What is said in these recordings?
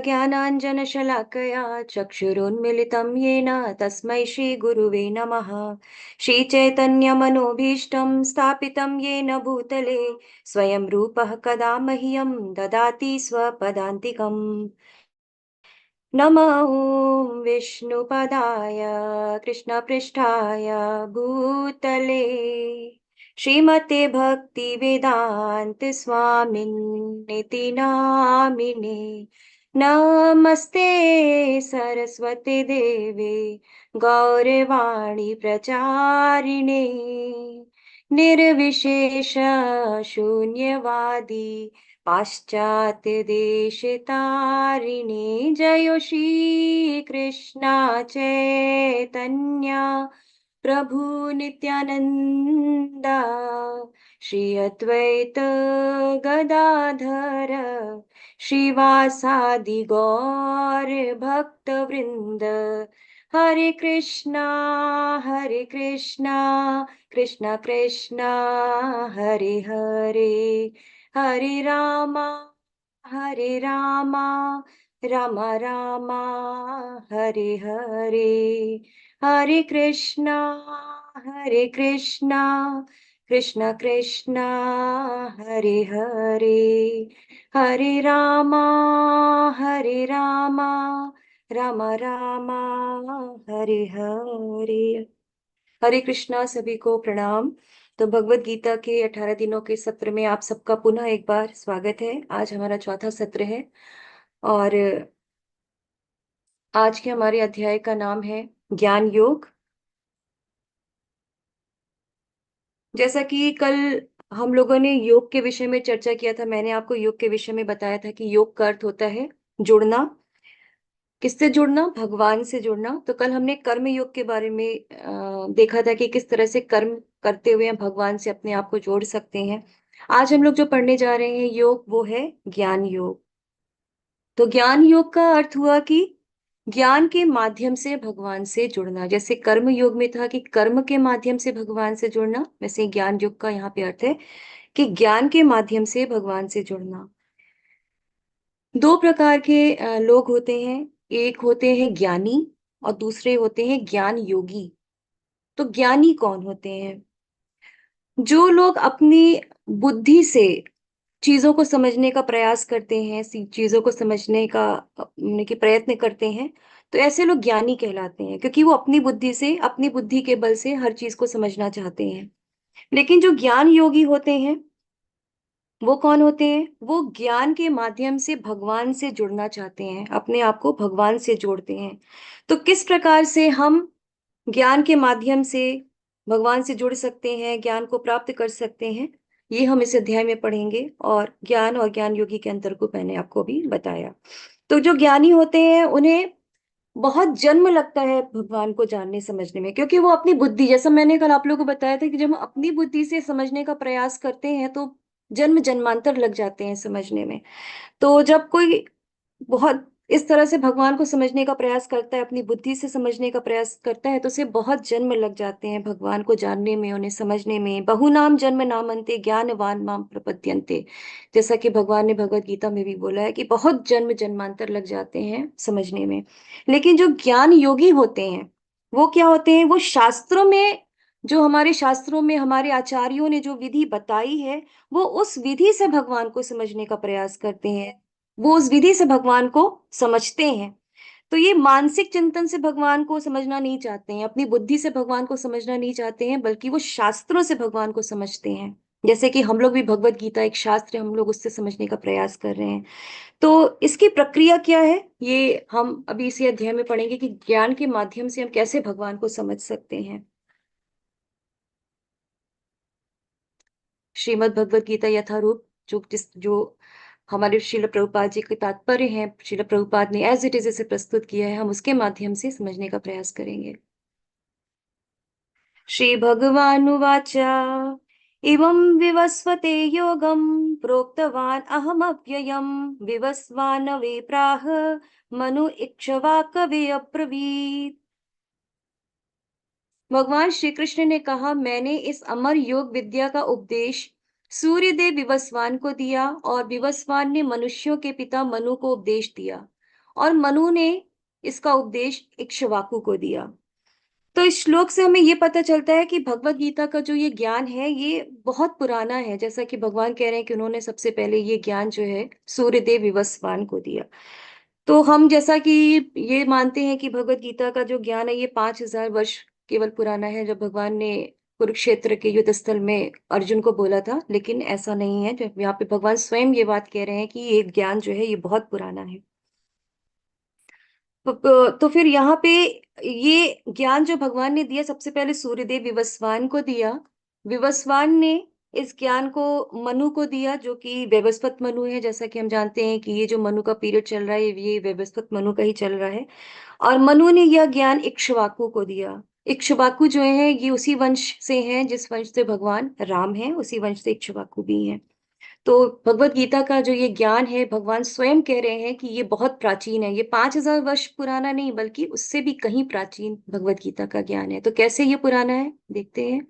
ज्ञानाञ्जनशलाकया चक्षुरुन्मिलितं येन तस्मै श्रीगुरुवे नमः। श्रीचैतन्यमनोभीष्टं स्थापितं येन भूतले स्वयं रूपः कदा मह्यं ददाति स्वपदान्तिकम्। नमः ॐ विष्णुपदाय कृष्णपृष्ठाय भूतले श्रीमते भक्तिवेदान्त स्वामिन्निति नामिने। नमस्ते सरस्वती देवे गौरवाणी प्रचारिणे निर्विशेष शून्यवादी पाश्चात्य देशतारिणे। जय श्री कृष्णा चैतन्य प्रभु नित्यानंदा श्री अद्वैत गदाधर श्रीवासादि गौर भक्त वृंद। हरे कृष्णा कृष्णा कृष्णा हरे हरे, हरे रामा राम रामा हरे हरे। हरे कृष्णा कृष्णा कृष्णा हरे हरे, हरे रामा राम रामा हरे हरे। हरे कृष्णा, सभी को प्रणाम। तो भगवत गीता के 18 दिनों के सत्र में आप सबका पुनः एक बार स्वागत है। आज हमारा चौथा सत्र है और आज के हमारे अध्याय का नाम है ज्ञान योग। जैसा कि कल हम लोगों ने योग के विषय में चर्चा किया था, मैंने आपको योग के विषय में बताया था कि योग का अर्थ होता है जुड़ना। किससे जुड़ना? भगवान से जुड़ना। तो कल हमने कर्म योग के बारे में देखा था कि किस तरह से कर्म करते हुए हम भगवान से अपने आप को जोड़ सकते हैं। आज हम लोग जो पढ़ने जा रहे हैं योग, वो है ज्ञान योग। तो ज्ञान योग का अर्थ हुआ कि ज्ञान के माध्यम से भगवान से जुड़ना। जैसे कर्म योग में था कि कर्म के माध्यम से भगवान से जुड़ना, वैसे ज्ञान योग का यहाँ पे अर्थ है कि ज्ञान के माध्यम से भगवान से जुड़ना। दो प्रकार के लोग होते हैं, एक होते हैं ज्ञानी और दूसरे होते हैं ज्ञान योगी। तो ज्ञानी कौन होते हैं? जो लोग अपनी बुद्धि से चीजों को समझने का प्रयास करते हैं, चीजों को समझने का के प्रयत्न करते हैं, तो ऐसे लोग ज्ञानी कहलाते हैं, क्योंकि वो अपनी बुद्धि से, अपनी बुद्धि के बल से हर चीज को समझना चाहते हैं। लेकिन जो ज्ञान योगी होते हैं, वो कौन होते हैं? वो ज्ञान के माध्यम से भगवान से जुड़ना चाहते हैं, अपने आप को भगवान से जोड़ते हैं। तो किस प्रकार से हम ज्ञान के माध्यम से भगवान से जुड़ सकते हैं, ज्ञान को प्राप्त कर सकते हैं, ये हम इस अध्याय में पढ़ेंगे। और ज्ञान और ज्ञान योगी के अंतर को मैंने आपको भी बताया। तो जो ज्ञानी होते हैं, उन्हें बहुत जन्म लगता है भगवान को जानने समझने में, क्योंकि वो अपनी बुद्धि, जैसा मैंने कल आप लोगों को बताया था कि जब हम अपनी बुद्धि से समझने का प्रयास करते हैं तो जन्म जन्मांतर लग जाते हैं समझने में। तो जब कोई बहुत इस तरह से भगवान को समझने का प्रयास करता है, अपनी बुद्धि से समझने का प्रयास करता है, तो उसे बहुत जन्म लग जाते हैं भगवान को जानने में, उन्हें समझने में। बहुनाम जन्म नामन्ते ज्ञानवान माम प्रपद्यन्ते, जैसा कि भगवान ने भगवत गीता में भी बोला है कि बहुत जन्म जन्मांतर लग जाते हैं समझने में। लेकिन जो ज्ञान योगी होते हैं, वो क्या होते हैं? वो शास्त्रों में, जो हमारे शास्त्रों में हमारे आचार्यों ने जो विधि बताई है, वो उस विधि से भगवान को समझने का प्रयास करते हैं, वो उस विधि से भगवान को समझते हैं। तो ये मानसिक चिंतन से भगवान को समझना नहीं चाहते हैं, अपनी बुद्धि से भगवान को समझना नहीं चाहते हैं, बल्कि वो शास्त्रों से भगवान को समझते हैं। जैसे कि हम लोग भी, भगवत गीता एक शास्त्र है, हम लोग उससे समझने का प्रयास कर रहे हैं। तो इसकी प्रक्रिया क्या है, ये हम अभी इसी अध्याय में पढ़ेंगे कि ज्ञान के माध्यम से हम कैसे भगवान को समझ सकते हैं। श्रीमद् भगवत गीता यथारूप, जो हमारे श्रील प्रभुपाद जी के तात्पर्य हैं, श्रील प्रभुपाद ने एज इट इज इसे प्रस्तुत किया है, हम उसके माध्यम से समझने का प्रयास करेंगे। श्री भगवानुवाच इवं विवस्वते योगं प्रोक्तवान् अहमव्ययं विवस्वान् वे प्राह मनु इक्ष्वाकवे अब्रवीत्। भगवान श्री कृष्ण ने कहा, मैंने इस अमर योग विद्या का उपदेश सूर्यदेव विवस्वान को दिया और विवस्वान ने मनुष्यों के पिता मनु को उपदेश दिया। और मनु ने इसका उपदेश इक्ष्वाकु को दिया। तो इस श्लोक से हमें ये पता चलता है कि भगवत गीता का जो ये ज्ञान है ये बहुत पुराना है। जैसा कि भगवान कह रहे हैं कि उन्होंने सबसे पहले ये ज्ञान जो है सूर्यदेव विवस्वान को दिया। तो हम जैसा कि ये मानते हैं कि भगवत गीता का जो ज्ञान है ये 5,000 वर्ष केवल पुराना है, जब भगवान ने कुरुक्षेत्र के युद्ध स्थल में अर्जुन को बोला था। लेकिन ऐसा नहीं है, जब यहाँ पे भगवान स्वयं ये बात कह रहे हैं कि ये ज्ञान जो है ये बहुत पुराना है। तो फिर यहाँ पे ये ज्ञान जो भगवान ने दिया, सबसे पहले सूर्यदेव विवस्वान को दिया। विवस्वान ने इस ज्ञान को मनु को दिया, जो कि वैवस्वत मनु है। जैसा कि हम जानते हैं कि ये जो मनु का पीरियड चल रहा है ये वैवस्वत मनु का ही चल रहा है। और मनु ने यह ज्ञान इक्ष्वाकु को दिया। इक्ष्वाकु जो है ये उसी वंश से हैं जिस वंश से भगवान राम हैं, उसी वंश से इक्ष्वाकु भी हैं। तो भगवत गीता का जो ये ज्ञान है, भगवान स्वयं कह रहे हैं कि ये बहुत प्राचीन है। ये 5,000 वर्ष पुराना नहीं, बल्कि उससे भी कहीं प्राचीन भगवत गीता का ज्ञान है। तो कैसे ये पुराना है, देखते हैं।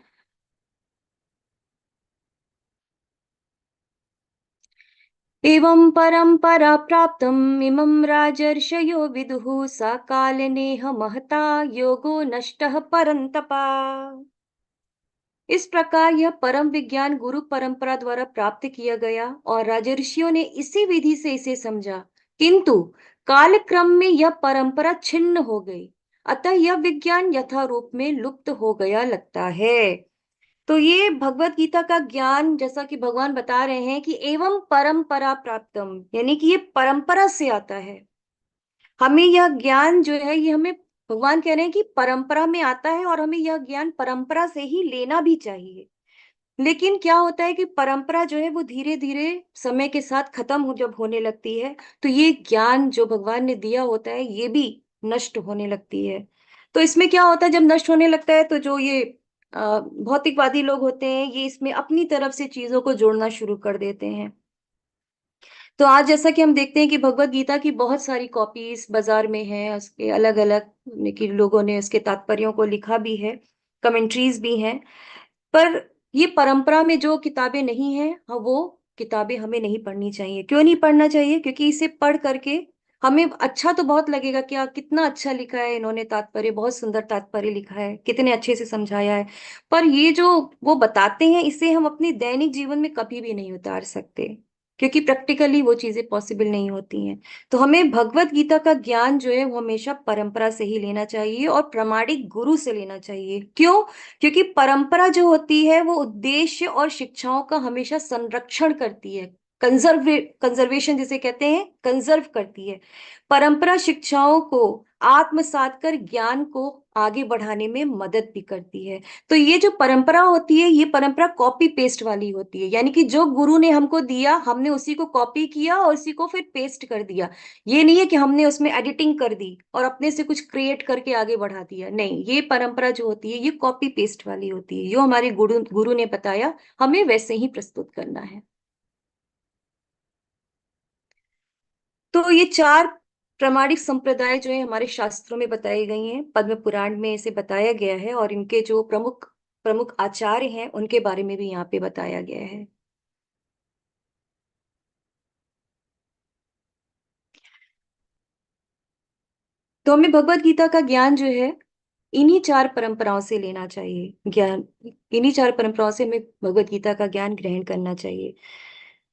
एवं परंपरा प्राप्तम् इमं राजर्षयो विदुः सा कालनेह महता योगो नष्टः परन्तपा। इस प्रकार यह परम विज्ञान गुरु परंपरा द्वारा प्राप्त किया गया और राजर्षियों ने इसी विधि से इसे समझा, किंतु कालक्रम में यह परंपरा छिन्न हो गई, अतः यह विज्ञान यथारूप में लुप्त हो गया लगता है। तो ये भगवत गीता का ज्ञान, जैसा कि भगवान बता रहे हैं कि एवं परंपरा प्राप्तम, यानी कि ये परंपरा से आता है। हमें यह ज्ञान जो है ये हमें, भगवान कह रहे हैं कि परंपरा में आता है और हमें यह ज्ञान परंपरा से ही लेना भी चाहिए। लेकिन क्या होता है कि परंपरा जो है वो धीरे धीरे समय के साथ खत्म हो जब होने लगती है, तो ये ज्ञान जो भगवान ने दिया होता है ये भी नष्ट होने लगती है। तो इसमें क्या होता है, जब नष्ट होने लगता है तो जो ये भौतिकवादी लोग होते हैं ये इसमें अपनी तरफ से चीजों को जोड़ना शुरू कर देते हैं। तो आज जैसा कि हम देखते हैं कि भगवत गीता की बहुत सारी कॉपीज बाजार में हैं, उसके अलग अलग कि लोगों ने उसके तात्पर्यों को लिखा भी है, कमेंट्रीज भी हैं। पर ये परंपरा में जो किताबें नहीं हैं, वो किताबें हमें नहीं पढ़नी चाहिए। क्यों नहीं पढ़ना चाहिए? क्योंकि इसे पढ़ करके हमें अच्छा तो बहुत लगेगा, क्या कितना अच्छा लिखा है इन्होंने तात्पर्य, बहुत सुंदर तात्पर्य लिखा है, कितने अच्छे से समझाया है। पर ये जो वो बताते हैं इसे हम अपने दैनिक जीवन में कभी भी नहीं उतार सकते, क्योंकि प्रैक्टिकली वो चीजें पॉसिबल नहीं होती हैं। तो हमें भगवत गीता का ज्ञान जो है वो हमेशा परंपरा से ही लेना चाहिए और प्रामाणिक गुरु से लेना चाहिए। क्यों? क्योंकि परंपरा जो होती है वो उद्देश्य और शिक्षाओं का हमेशा संरक्षण करती है, कंजर्वेशन जिसे कहते हैं, कंजर्व करती है। परंपरा शिक्षाओं को आत्मसात कर ज्ञान को आगे बढ़ाने में मदद भी करती है। तो ये जो परंपरा होती है ये परंपरा कॉपी पेस्ट वाली होती है, यानी कि जो गुरु ने हमको दिया हमने उसी को कॉपी किया और उसी को फिर पेस्ट कर दिया। ये नहीं है कि हमने उसमें एडिटिंग कर दी और अपने से कुछ क्रिएट करके आगे बढ़ा दिया, नहीं। ये परंपरा जो होती है ये कॉपी पेस्ट वाली होती है, जो हमारे गुरु गुरु ने बताया हमें वैसे ही प्रस्तुत करना है। तो ये चार प्रामाणिक संप्रदाय जो है हमारे शास्त्रों में बताई गई हैं, पद्म पुराण में इसे बताया गया है और इनके जो प्रमुख प्रमुख आचार्य हैं उनके बारे में भी यहाँ पे बताया गया है। तो हमें भगवत गीता का ज्ञान जो है इन्हीं चार परंपराओं से लेना चाहिए, ज्ञान इन्हीं चार परंपराओं से हमें भगवत गीता का ज्ञान ग्रहण करना चाहिए।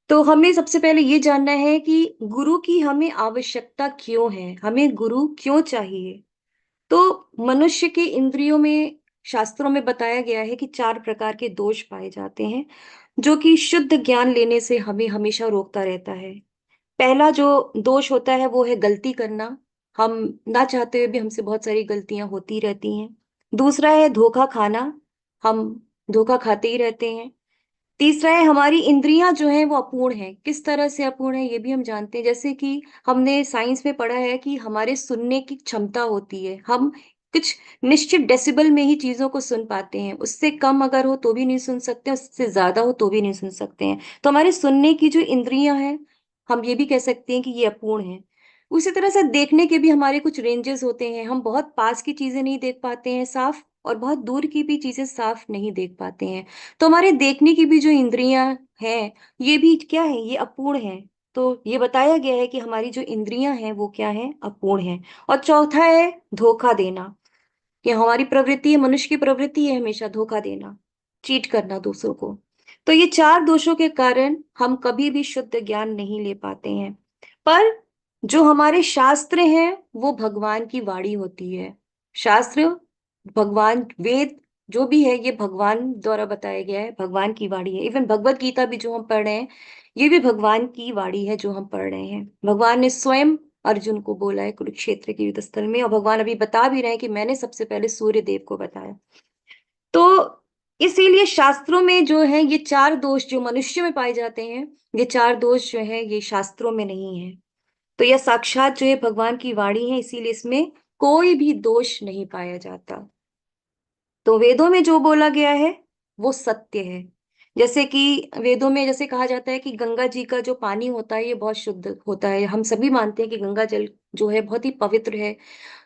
तो हमें सबसे पहले ये जानना है कि गुरु की हमें आवश्यकता क्यों है, हमें गुरु क्यों चाहिए। तो मनुष्य के इंद्रियों में, शास्त्रों में बताया गया है कि चार प्रकार के दोष पाए जाते हैं, जो कि शुद्ध ज्ञान लेने से हमें हमेशा रोकता रहता है। पहला जो दोष होता है वो है गलती करना। हम ना चाहते हुए भी हमसे बहुत सारी गलतियां होती रहती हैं। दूसरा है धोखा खाना, हम धोखा खाते ही रहते हैं। तीसरा है हमारी इंद्रियां जो हैं वो अपूर्ण हैं। किस तरह से अपूर्ण है ये भी हम जानते हैं, जैसे कि हमने साइंस में पढ़ा है कि हमारे सुनने की क्षमता होती है, हम कुछ निश्चित डेसिबल में ही चीजों को सुन पाते हैं, उससे कम अगर हो तो भी नहीं सुन सकते, उससे ज्यादा हो तो भी नहीं सुन सकते हैं। तो हमारे सुनने की जो इंद्रियां हैं हम ये भी कह सकते हैं कि ये अपूर्ण है। उसी तरह से देखने के भी हमारे कुछ रेंजेस होते हैं, हम बहुत पास की चीजें नहीं देख पाते हैं साफ, और बहुत दूर की भी चीजें साफ नहीं देख पाते हैं। तो हमारे देखने की भी जो इंद्रियां हैं ये भी क्या है, ये अपूर्ण है। तो ये बताया गया है कि हमारी जो इंद्रियां हैं वो क्या है, अपूर्ण है। और चौथा है धोखा देना, कि हमारी प्रवृत्ति है, मनुष्य की प्रवृत्ति है हमेशा धोखा देना, चीट करना दूसरों को। तो ये चार दोषों के कारण हम कभी भी शुद्ध ज्ञान नहीं ले पाते हैं। पर जो हमारे शास्त्र हैं वो भगवान की वाणी होती है। शास्त्र, भगवान, वेद, जो भी है ये भगवान द्वारा बताया गया है, भगवान की वाणी है। इवन भगवत गीता भी जो हम पढ़ रहे हैं ये भी भगवान की वाणी है जो हम पढ़ रहे हैं। भगवान ने स्वयं अर्जुन को बोला है कुरुक्षेत्र के युद्ध स्थल में, और भगवान अभी बता भी रहे हैं कि मैंने सबसे पहले सूर्य देव को बताया। तो इसीलिए शास्त्रों में जो है ये चार दोष जो मनुष्य में पाए जाते हैं, ये चार दोष जो है ये शास्त्रों में नहीं है। तो यह साक्षात जो है भगवान की वाणी है, इसीलिए इसमें कोई भी दोष नहीं पाया जाता। तो वेदों में जो बोला गया है वो सत्य है। जैसे कि वेदों में जैसे कहा जाता है कि गंगा जी का जो पानी होता है ये बहुत शुद्ध होता है। हम सभी मानते हैं कि गंगा जल जो है बहुत ही पवित्र है।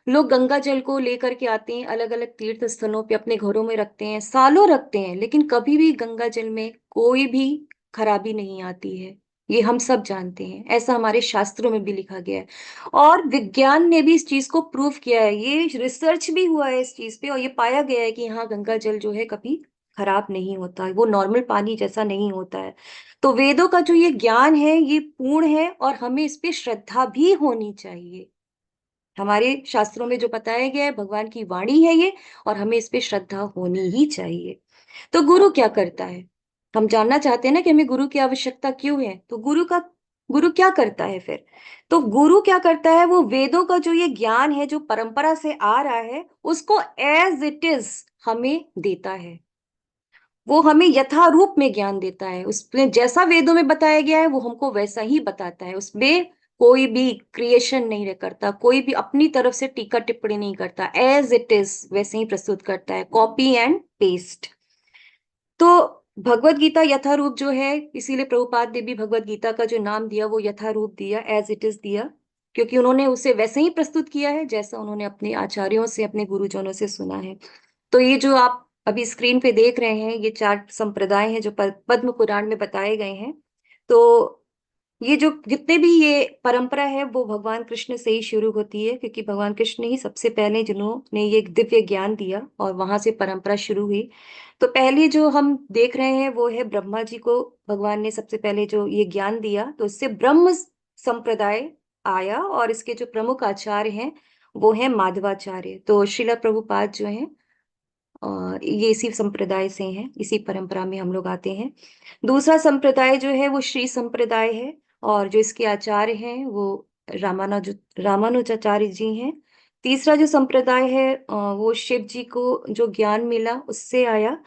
लोग गंगा जल को लेकर के आते हैं, अलग अलग तीर्थ स्थलों पे अपने घरों में रखते हैं, सालों रखते हैं, लेकिन कभी भी गंगा जल में कोई भी खराबी नहीं आती है। ये हम सब जानते हैं, ऐसा हमारे शास्त्रों में भी लिखा गया है। और विज्ञान ने भी इस चीज को प्रूव किया है, ये रिसर्च भी हुआ है इस चीज पे, और ये पाया गया है कि हाँ गंगा जल जो है कभी खराब नहीं होता है, वो नॉर्मल पानी जैसा नहीं होता है। तो वेदों का जो ये ज्ञान है ये पूर्ण है, और हमें इस पे श्रद्धा भी होनी चाहिए। हमारे शास्त्रों में जो बताया गया है भगवान की वाणी है ये, और हमें इस पे श्रद्धा होनी ही चाहिए। तो गुरु क्या करता है, हम जानना चाहते हैं ना कि हमें गुरु की आवश्यकता क्यों है। तो गुरु क्या करता है फिर। तो गुरु क्या करता है, वो वेदों का जो ये ज्ञान है जो परंपरा से आ रहा है उसको एज इट इज हमें देता है। वो हमें यथारूप में ज्ञान देता है, उसमें जैसा वेदों में बताया गया है वो हमको वैसा ही बताता है। उसमें कोई भी क्रिएशन नहीं करता, कोई भी अपनी तरफ से टीका टिप्पणी नहीं करता, एज इट इज वैसे ही प्रस्तुत करता है, कॉपी एंड पेस्ट। तो भगवत गीता यथारूप जो है, इसीलिए प्रभुपाद ने भी भगवत गीता का जो नाम दिया वो यथारूप दिया, एज इट इज दिया, क्योंकि उन्होंने उसे वैसे ही प्रस्तुत किया है जैसा उन्होंने अपने आचार्यों से, अपने गुरुजनों से सुना है। तो ये जो आप अभी स्क्रीन पे देख रहे हैं ये चार संप्रदाय हैं जो पद्म पुराण में बताए गए हैं। तो ये जो जितने भी ये परंपरा है वो भगवान कृष्ण से ही शुरू होती है, क्योंकि भगवान कृष्ण ही सबसे पहले जिन्होंने ये दिव्य ज्ञान दिया और वहां से परंपरा शुरू हुई। तो पहले जो हम देख रहे हैं वो है ब्रह्मा जी को भगवान ने सबसे पहले जो ये ज्ञान दिया, तो इससे ब्रह्म संप्रदाय आया, और इसके जो प्रमुख आचार्य हैं वो है माधवाचार्य। तो श्रीला प्रभुपाद जो है ये इसी संप्रदाय से हैं, इसी परंपरा में हम लोग आते हैं। दूसरा संप्रदाय जो है वो श्री संप्रदाय है, और जो इसके आचार्य हैं वो रामानुजाचार्य जी हैं। तीसरा जो संप्रदाय है वो शिव जी को जो ज्ञान मिला उससे आया,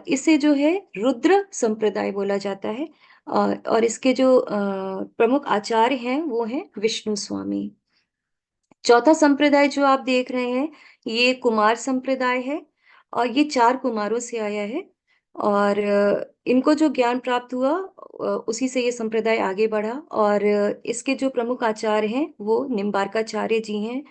इसे जो है रुद्र संप्रदाय बोला जाता है। और इसके जो प्रमुख आचार्य हैं वो हैं विष्णु स्वामी। चौथा संप्रदाय जो आप देख रहे हैं ये कुमार संप्रदाय है, और ये चार कुमारों से आया है। और इनको जो ज्ञान प्राप्त हुआ उसी से ये संप्रदाय आगे बढ़ा, और इसके जो प्रमुख आचार्य हैं वो निम्बार्काचार्य जी हैं।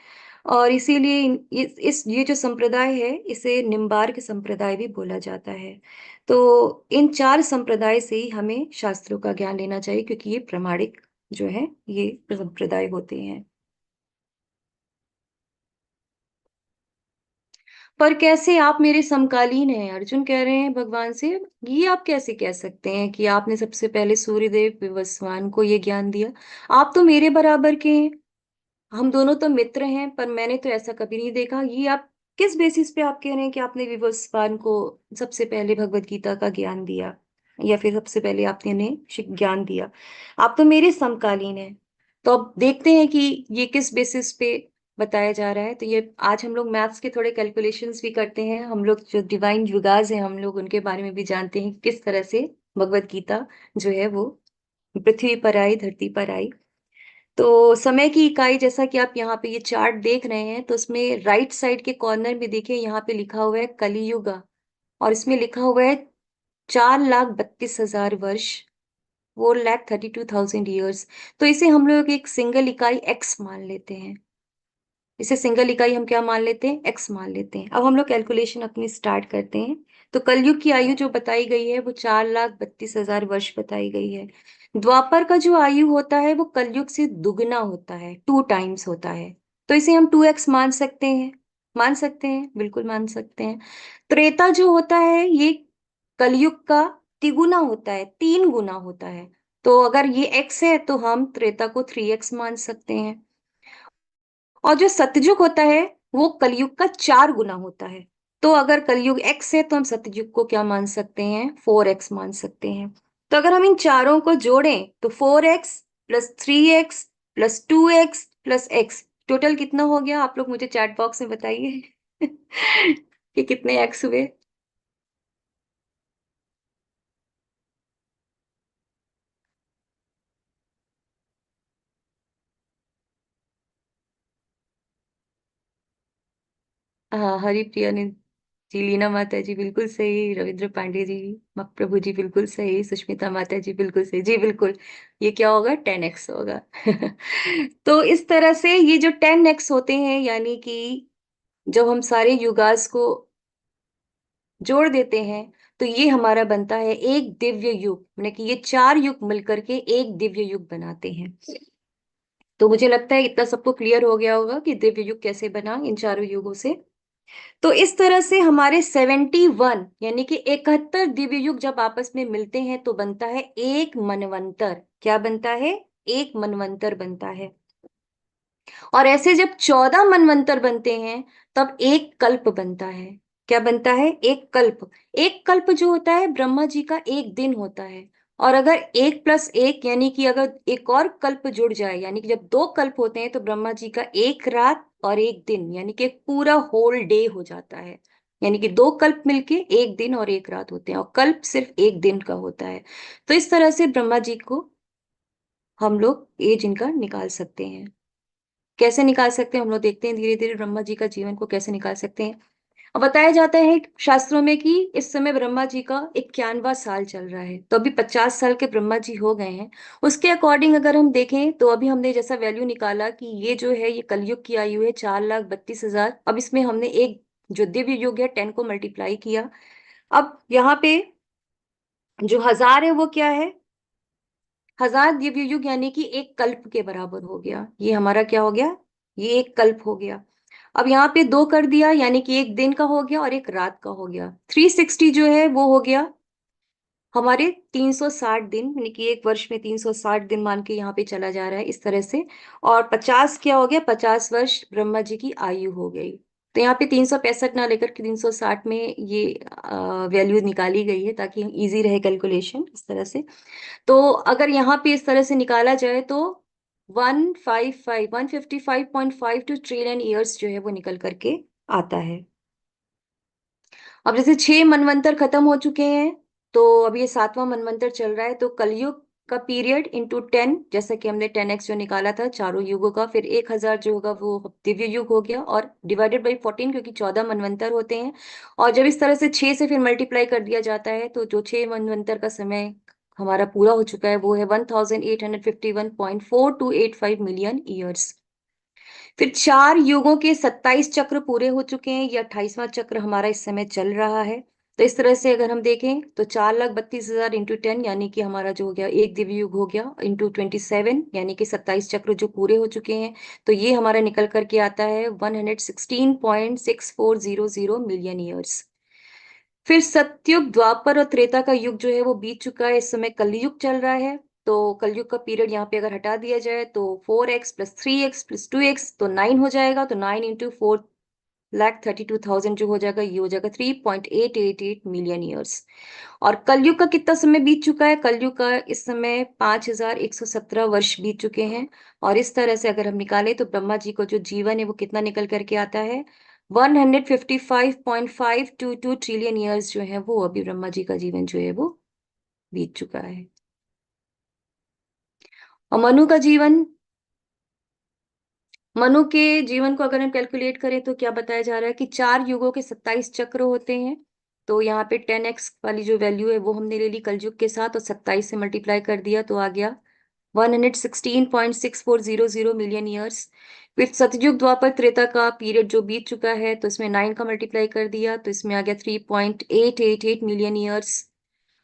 और इसीलिए इस ये जो संप्रदाय है इसे निम्बार्क संप्रदाय भी बोला जाता है। तो इन चार संप्रदाय से ही हमें शास्त्रों का ज्ञान लेना चाहिए, क्योंकि ये प्रामाणिक जो है ये संप्रदाय होते हैं। पर कैसे आप मेरे समकालीन हैं, अर्जुन कह रहे हैं भगवान से। ये आप कैसे कह सकते हैं कि आपने सबसे पहले सूर्यदेव विवस्वान को ये ज्ञान दिया। आप तो मेरे बराबर के हैं, हम दोनों तो मित्र हैं, पर मैंने तो ऐसा कभी नहीं देखा। ये आप किस बेसिस पे आप कह रहे हैं कि आपने विवस्वान को सबसे पहले भगवत गीता का ज्ञान दिया, या फिर सबसे पहले आपने उन्हें ज्ञान दिया। आप तो मेरे समकालीन हैं। तो अब देखते हैं कि ये किस बेसिस पे बताया जा रहा है। तो ये आज हम लोग मैथ्स के थोड़े कैलकुलेशंस भी करते हैं, हम लोग जो डिवाइन युगाज हैं हम लोग उनके बारे में भी जानते हैं, किस तरह से भगवत गीता जो है वो पृथ्वी पर आई, धरती पर आई। तो समय की इकाई जैसा कि आप यहाँ पे ये चार्ट देख रहे हैं, तो उसमें राइट साइड के कॉर्नर में देखिए यहाँ पे लिखा हुआ है कलियुगा, और इसमें लिखा हुआ है 4,32,000 वर्ष, 4,32,000 ईयर्स। तो इसे हम लोग एक सिंगल इकाई एक्स मान लेते हैं। इसे सिंगल इकाई हम क्या मान लेते हैं, x मान लेते हैं। अब हम लोग कैलकुलेशन अपनी स्टार्ट करते हैं। तो कलयुग की आयु जो बताई गई है वो 4,32,000 वर्ष बताई गई है। द्वापर का जो आयु होता है वो कलयुग से दुगना होता है, 2 टाइम्स होता है। तो इसे हम 2x मान सकते हैं, मान सकते हैं, बिल्कुल मान सकते हैं। त्रेता जो होता है ये कलयुग का तिगुना होता है, 3 गुना होता है। तो अगर ये x है तो हम त्रेता को 3x मान सकते हैं। और जो सतयुग होता है वो कलयुग का 4 गुना होता है। तो अगर कलयुग x है तो हम सतयुग को क्या मान सकते हैं, 4x मान सकते हैं। तो अगर हम इन चारों को जोड़ें तो 4x plus 3x plus 2x plus x total कितना हो गया, आप लोग मुझे चैट बॉक्स में बताइए कि कितने x हुए। हाँ, हरिप्रिया ने जी, लीना माता जी बिल्कुल सही, रविंद्र पांडे जी, प्रभु जी बिल्कुल सही, सुष्मिता माता जी बिल्कुल सही, जी बिल्कुल। ये क्या होगा, 10x होगा तो इस तरह से ये जो 10x होते हैं, यानी कि जब हम सारे युगास को जोड़ देते हैं तो ये हमारा बनता है एक दिव्य युग, यानी कि ये 4 युग मिलकर के एक दिव्य युग बनाते हैं। तो मुझे लगता है इतना सबको क्लियर हो गया होगा कि दिव्य युग कैसे बना इन चारों युगों से। तो इस तरह से हमारे 71 यानी कि 71 दिव्य युग जब आपस में मिलते हैं तो बनता है एक मनवंतर। क्या बनता है, एक मनवंतर बनता है। और ऐसे जब 14 मनवंतर बनते हैं तब एक कल्प बनता है। क्या बनता है, एक कल्प। एक कल्प जो होता है ब्रह्मा जी का एक दिन होता है। और अगर 1 + 1 यानी कि अगर एक और कल्प जुड़ जाए, यानी कि जब 2 कल्प होते हैं तो ब्रह्मा जी का एक रात और एक दिन, यानी कि एक पूरा होल डे हो जाता है। यानी कि 2 कल्प मिलके एक दिन और एक रात होते हैं, और कल्प सिर्फ एक दिन का होता है। तो इस तरह से ब्रह्मा जी को हम लोग एज इनका निकाल सकते हैं। कैसे निकाल सकते हैं हम लोग देखते हैं धीरे धीरे ब्रह्मा जी का जीवन को कैसे निकाल सकते हैं। अब बताया जाता है शास्त्रों में कि इस समय ब्रह्मा जी का 91वां साल चल रहा है, तो अभी 50 साल के ब्रह्मा जी हो गए हैं। उसके अकॉर्डिंग अगर हम देखें तो अभी हमने जैसा वैल्यू निकाला कि ये जो है ये कलयुग की आयु है 4,32,000। अब इसमें हमने एक जो दिव्य युग है 10 को मल्टीप्लाई किया। अब यहाँ पे जो 1000 है वो क्या है, 1000 दिव्य युग यानी कि एक कल्प के बराबर हो गया। ये हमारा क्या हो गया, ये एक कल्प हो गया। अब यहाँ पे 2 कर दिया यानी कि एक दिन का हो गया और एक रात का हो गया। 360 जो है वो हो गया हमारे 360 दिन, यानी कि एक वर्ष में 360 दिन मान के यहाँ पे चला जा रहा है इस तरह से। और 50 क्या हो गया, 50 वर्ष ब्रह्मा जी की आयु हो गई। तो यहाँ पे 365 ना लेकर के 360 में ये वैल्यू निकाली गई है ताकि इजी रहे कैलकुलेशन इस तरह से। तो अगर यहाँ पे इस तरह से निकाला जाए तो 155.52 ट्रिलियन ईयर्स जो है वो निकल करके आता है। अब जैसे 6 मनवंतर खत्म हो चुके हैं तो अब ये 7वां मनवंतर चल रहा है। तो कलयुग का पीरियड इंटू 10, जैसा कि हमने 10x जो निकाला था चारों युगों का, फिर 1000 जो होगा वो दिव्य युग हो गया, और डिवाइडेड बाई 14 क्योंकि 14 मनवंतर होते हैं। और जब इस तरह से 6 से फिर मल्टीप्लाई कर दिया जाता है तो जो 6 मनवंतर का समय हमारा पूरा हो चुका है वो है 1851.4285 मिलियन ईयर्स। फिर 4 युगों के 27 चक्र पूरे हो चुके हैं, ये 28वां चक्र हमारा इस समय चल रहा है। तो इस तरह से अगर हम देखें तो 4,32,000 इंटू 10 यानी कि हमारा जो हो गया एक दिव्य युग हो गया, इंटू 27 यानी कि 27 चक्र जो पूरे हो चुके हैं। तो ये हमारा निकल करके आता है 116.6400 मिलियन ईयर्स। फिर सतयुग, द्वापर और त्रेता का युग जो है वो बीत चुका है, इस समय कलयुग चल रहा है। तो कलयुग का पीरियड यहाँ पे अगर हटा दिया जाए तो 4x plus 3x plus 2x तो 9 हो जाएगा। तो 9 × 4,32,000 जो हो जाएगा ये हो जाएगा 3.888 मिलियन ईयर्स। और कलयुग का कितना समय बीत चुका है, कलयुग का इस समय 5117 वर्ष बीत चुके हैं। और इस तरह से अगर हम निकालें तो ब्रह्मा जी को जो जीवन है वो कितना निकल करके आता है, 155.522 ट्रिलियन ईयर्स जो है वो अभी ब्रह्मा जी का जीवन जो है वो बीत चुका है। और मनु के जीवन को अगर हम कैलकुलेट करें तो क्या बताया जा रहा है कि 4 युगों के 27 चक्र होते हैं। तो यहाँ पे 10x वाली जो वैल्यू है वो हमने ले ली कलयुग के साथ और 27 से मल्टीप्लाई कर दिया तो आ गया 116.6400 मिलियन ईयर्स। फिर सतयुग द्वापर त्रेता का पीरियड जो बीत चुका है, तो इसमें 9 का मल्टीप्लाई कर दिया तो इसमें आ गया 3.888 मिलियन ईयर्स।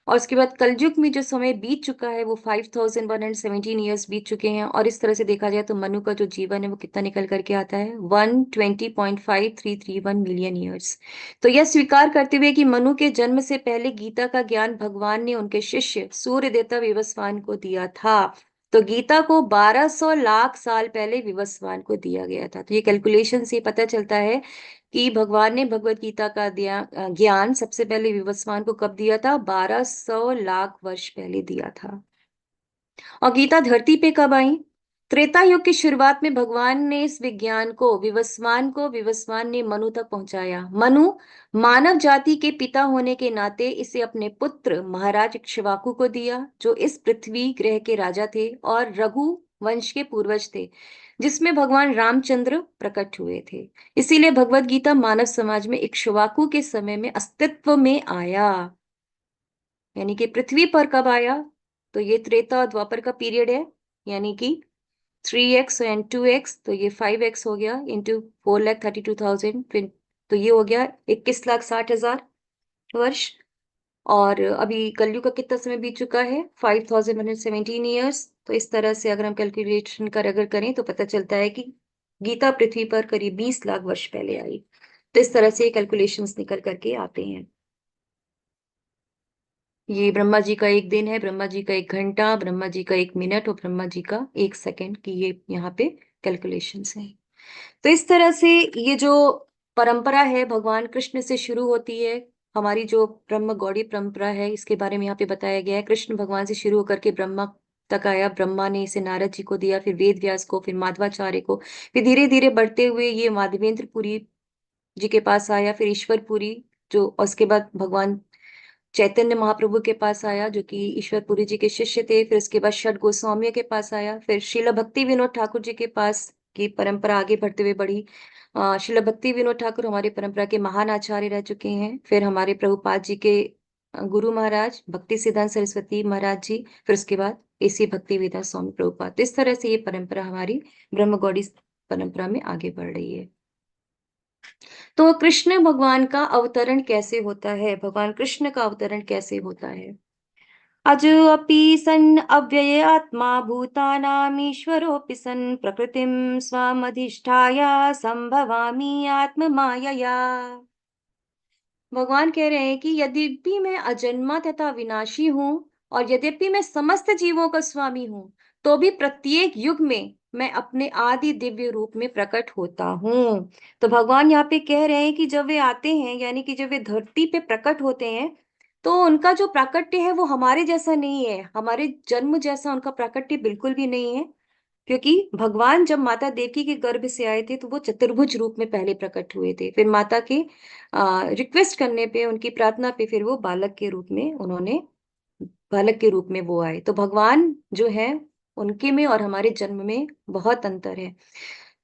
और उसके बाद कलयुग में जो समय बीत चुका है वो 5117 ईयर्स बीत चुके हैं। और इस तरह से देखा जाए तो मनु का जो जीवन है वो कितना निकल करके आता है, 120.5331 मिलियन ईयर्स। तो यह स्वीकार करते हुए कि मनु के जन्म से पहले गीता का ज्ञान भगवान ने उनके शिष्य सूर्य देवता विवस्वान को दिया था। तो गीता को 1200 लाख साल पहले विवस्वान को दिया गया था। तो ये कैलकुलेशन से पता चलता है कि भगवान ने भगवत गीता का ज्ञान सबसे पहले विवस्वान को कब दिया था, 1200 लाख वर्ष पहले दिया था। और गीता धरती पे कब आई? त्रेता युग की शुरुआत में भगवान ने इस विज्ञान को विवस्वान ने मनु तक पहुंचाया। मनु मानव जाति के पिता होने के नाते इसे अपने पुत्र महाराज इक्ष्वाकु को दिया, जो इस पृथ्वी ग्रह के राजा थे और रघु वंश के पूर्वज थे, जिसमें भगवान रामचंद्र प्रकट हुए थे। इसीलिए भगवत गीता मानव समाज में इक्ष्वाकु के समय में अस्तित्व में आया। यानी कि पृथ्वी पर कब आया? तो ये त्रेता और द्वापर का पीरियड है, यानी कि 3x एंड 2x, तो ये 5x हो गया इंटू 4,32,000, फिर तो ये हो गया 21,60,000 वर्ष। और अभी कलयुग का कितना समय बीत चुका है, 5117 ईयर्स। तो इस तरह से अगर हम कैलकुलेशन कर अगर करें तो पता चलता है कि गीता पृथ्वी पर करीब 20 लाख वर्ष पहले आई। तो इस तरह से कैलकुलेशंस निकल करके आते हैं। ये ब्रह्मा जी का एक दिन है, ब्रह्मा जी का एक घंटा, ब्रह्मा जी का एक मिनट और ब्रह्मा जी का एक सेकंड की ये यहाँ पे कैलकुलेशंस हैं। तो इस तरह से ये जो परंपरा है भगवान कृष्ण से शुरू होती है। हमारी जो ब्रह्म गौड़ी परंपरा है इसके बारे में यहाँ पे बताया गया है। कृष्ण भगवान से शुरू होकर के ब्रह्मा तक आया, ब्रह्मा ने इसे नारद जी को दिया, फिर वेद व्यास को, फिर माधवाचार्य को, फिर धीरे धीरे बढ़ते हुए ये माधवेंद्र पुरी जी के पास आया, फिर ईश्वरपुरी जो, और उसके बाद भगवान चैतन्य महाप्रभु के पास आया जो कि ईश्वरपुरी जी के शिष्य थे। फिर उसके बाद षट गोस्वामियों के पास आया, फिर श्रील भक्ति विनोद ठाकुर जी के पास की परंपरा आगे बढ़ते हुए बढ़ी। श्रील भक्ति विनोद ठाकुर हमारी परंपरा के महान आचार्य रह चुके हैं। फिर हमारे प्रभुपाद जी के गुरु महाराज भक्ति सिद्धांत सरस्वती महाराज जी, फिर उसके बाद इसी भक्ति वेदांत स्वामी प्रभुपाद। तो इस तरह से ये परंपरा हमारी ब्रह्म गौड़ी परंपरा में आगे बढ़ रही है। तो कृष्ण भगवान का अवतरण कैसे होता है, भगवान कृष्ण का अवतरण कैसे होता है? अज अपि सन् अव्यय आत्मा भूतानामीश्वरोऽपि सन् प्रकृतिं स्वामधिष्ठाय संभवामि आत्म मायया। भगवान कह रहे हैं कि यद्यपि मैं अजन्मा तथा विनाशी हूँ और यद्यपि मैं समस्त जीवों का स्वामी हूँ, तो भी प्रत्येक युग में मैं अपने आदि दिव्य रूप में प्रकट होता हूँ। तो भगवान यहाँ पे कह रहे हैं कि जब वे आते हैं, यानी कि जब वे धरती पे प्रकट होते हैं, तो उनका जो प्राकट्य है वो हमारे जैसा नहीं है, हमारे जन्म जैसा उनका प्राकट्य बिल्कुल भी नहीं है। क्योंकि भगवान जब माता देवकी के गर्भ से आए थे तो वो चतुर्भुज रूप में पहले प्रकट हुए थे। फिर माता के रिक्वेस्ट करने पे, उनकी प्रार्थना पे, फिर वो बालक के रूप में वो आए। तो भगवान जो है उनके में और हमारे जन्म में बहुत अंतर है।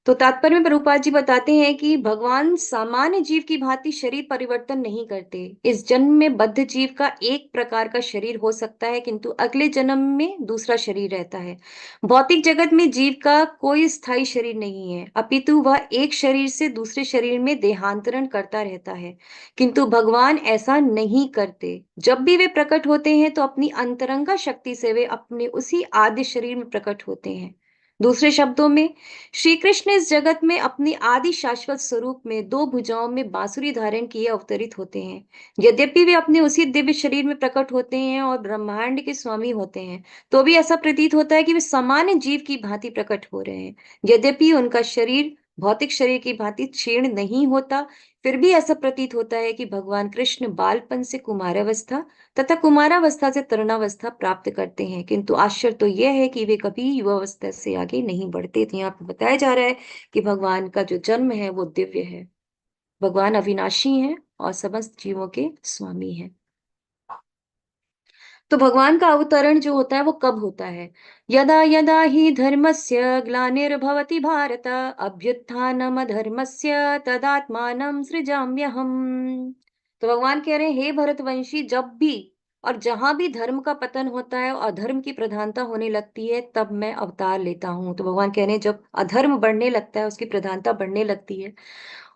तो तात्पर्य में प्रभुपाद जी बताते हैं कि भगवान सामान्य जीव की भांति शरीर परिवर्तन नहीं करते। इस जन्म में बद्ध जीव का एक प्रकार का शरीर हो सकता है, किंतु अगले जन्म में दूसरा शरीर रहता है। भौतिक जगत में जीव का कोई स्थायी शरीर नहीं है, अपितु वह एक शरीर से दूसरे शरीर में देहांतरण करता रहता है। किंतु भगवान ऐसा नहीं करते। जब भी वे प्रकट होते हैं तो अपनी अंतरंगा शक्ति से वे अपने उसी आदि शरीर में प्रकट होते हैं। दूसरे शब्दों में, श्री कृष्ण इस जगत में अपनी आदि शाश्वत स्वरूप में दो भुजाओं में बांसुरी धारण किए अवतरित होते हैं। यद्यपि वे अपने उसी दिव्य शरीर में प्रकट होते हैं और ब्रह्मांड के स्वामी होते हैं, तो भी ऐसा प्रतीत होता है कि वे सामान्य जीव की भांति प्रकट हो रहे हैं। यद्यपि उनका शरीर भौतिक शरीर की भांति क्षीण नहीं होता, फिर भी ऐसा प्रतीत होता है कि भगवान कृष्ण बालपन से कुमारावस्था तथा कुमारावस्था से तरुणावस्था प्राप्त करते हैं। किंतु आश्चर्य तो यह है कि वे कभी युवावस्था से आगे नहीं बढ़ते। तो यहाँ पे बताया जा रहा है कि भगवान का जो जन्म है वो दिव्य है। भगवान अविनाशी हैं और समस्त जीवों के स्वामी हैं। तो भगवान का अवतरण जो होता है वो कब होता है? यदा यदा ही धर्मस्य ग्लानिर्भवति भारत अभ्युत्थानम धर्मस्य तदात्मानं सृजाम्यहम्। तो भगवान कह रहे हैं, हे भरतवंशी, जब भी और जहां भी धर्म का पतन होता है और अधर्म की प्रधानता होने लगती है, तब मैं अवतार लेता हूं। तो भगवान कह रहे हैं, जब अधर्म बढ़ने लगता है, उसकी प्रधानता बढ़ने लगती है,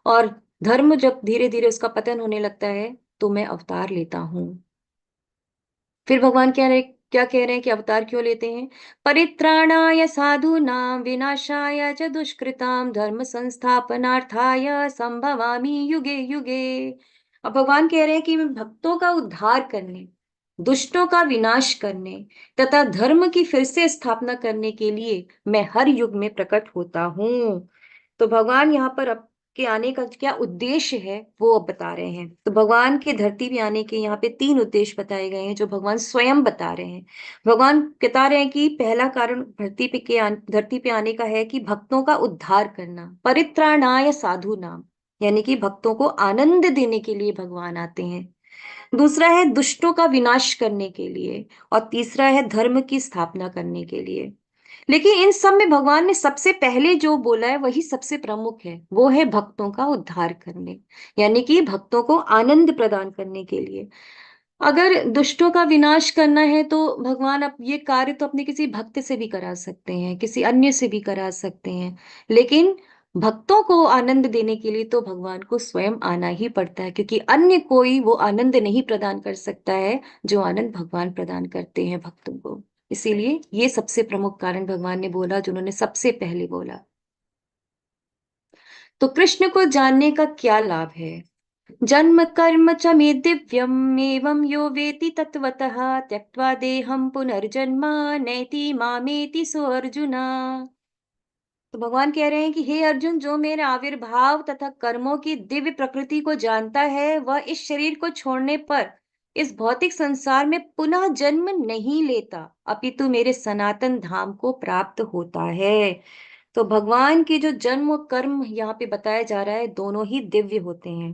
और धर्म जब धीरे धीरे उसका पतन होने लगता है, तो मैं अवतार लेता हूँ। फिर भगवान क्या कह रहे हैं कि अवतार क्यों लेते हैं? परित्राणाय साधूनां विनाशाय च दुष्कृतां धर्म संस्थापनार्थाय संभवामि युगे युगे। अब भगवान कह रहे हैं कि मैं भक्तों का उद्धार करने, दुष्टों का विनाश करने तथा धर्म की फिर से स्थापना करने के लिए मैं हर युग में प्रकट होता हूँ। तो भगवान यहाँ पर अब के आने का क्या उद्देश्य है, वो अब बता रहे हैं। तो भगवान के धरती पे आने के यहाँ पे 3 उद्देश्य बताए गए हैं, जो भगवान स्वयं बता रहे हैं। भगवान बता रहे हैं कि पहला कारण धरती पे आने का है कि भक्तों का उद्धार करना, परित्राणाय साधु नाम, यानी कि भक्तों को आनंद देने के लिए भगवान आते हैं। दूसरा है दुष्टों का विनाश करने के लिए, और तीसरा है धर्म की स्थापना करने के लिए। लेकिन इन सब में भगवान ने सबसे पहले जो बोला है वही सबसे प्रमुख है, वो है भक्तों का उद्धार करने, यानी कि भक्तों को आनंद प्रदान करने के लिए। अगर दुष्टों का विनाश करना है तो भगवान अब ये कार्य तो अपने किसी भक्त से भी करा सकते हैं, किसी अन्य से भी करा सकते हैं, लेकिन भक्तों को आनंद देने के लिए तो भगवान को स्वयं आना ही पड़ता है, क्योंकि अन्य कोई वो आनंद नहीं प्रदान कर सकता है जो आनंद भगवान प्रदान करते हैं भक्तों को। इसीलिए ये सबसे प्रमुख कारण भगवान ने बोला, जो उन्होंने सबसे पहले बोला। तो कृष्ण को जानने का क्या लाभ है? जन्म कर्म च मे दिव्यम् एवं यो वेति तत्वतः त्यक्त्वा देहं पुनर्जन्म नैति मामेति सो अर्जुना। तो भगवान कह रहे हैं कि हे अर्जुन, जो मेरे आविर्भाव तथा कर्मों की दिव्य प्रकृति को जानता है, वह इस शरीर को छोड़ने पर इस भौतिक संसार में पुनः जन्म नहीं लेता, अपितु मेरे सनातन धाम को प्राप्त होता है। तो भगवान की जो जन्म और कर्म यहाँ पे बताया जा रहा है, दोनों ही दिव्य होते हैं।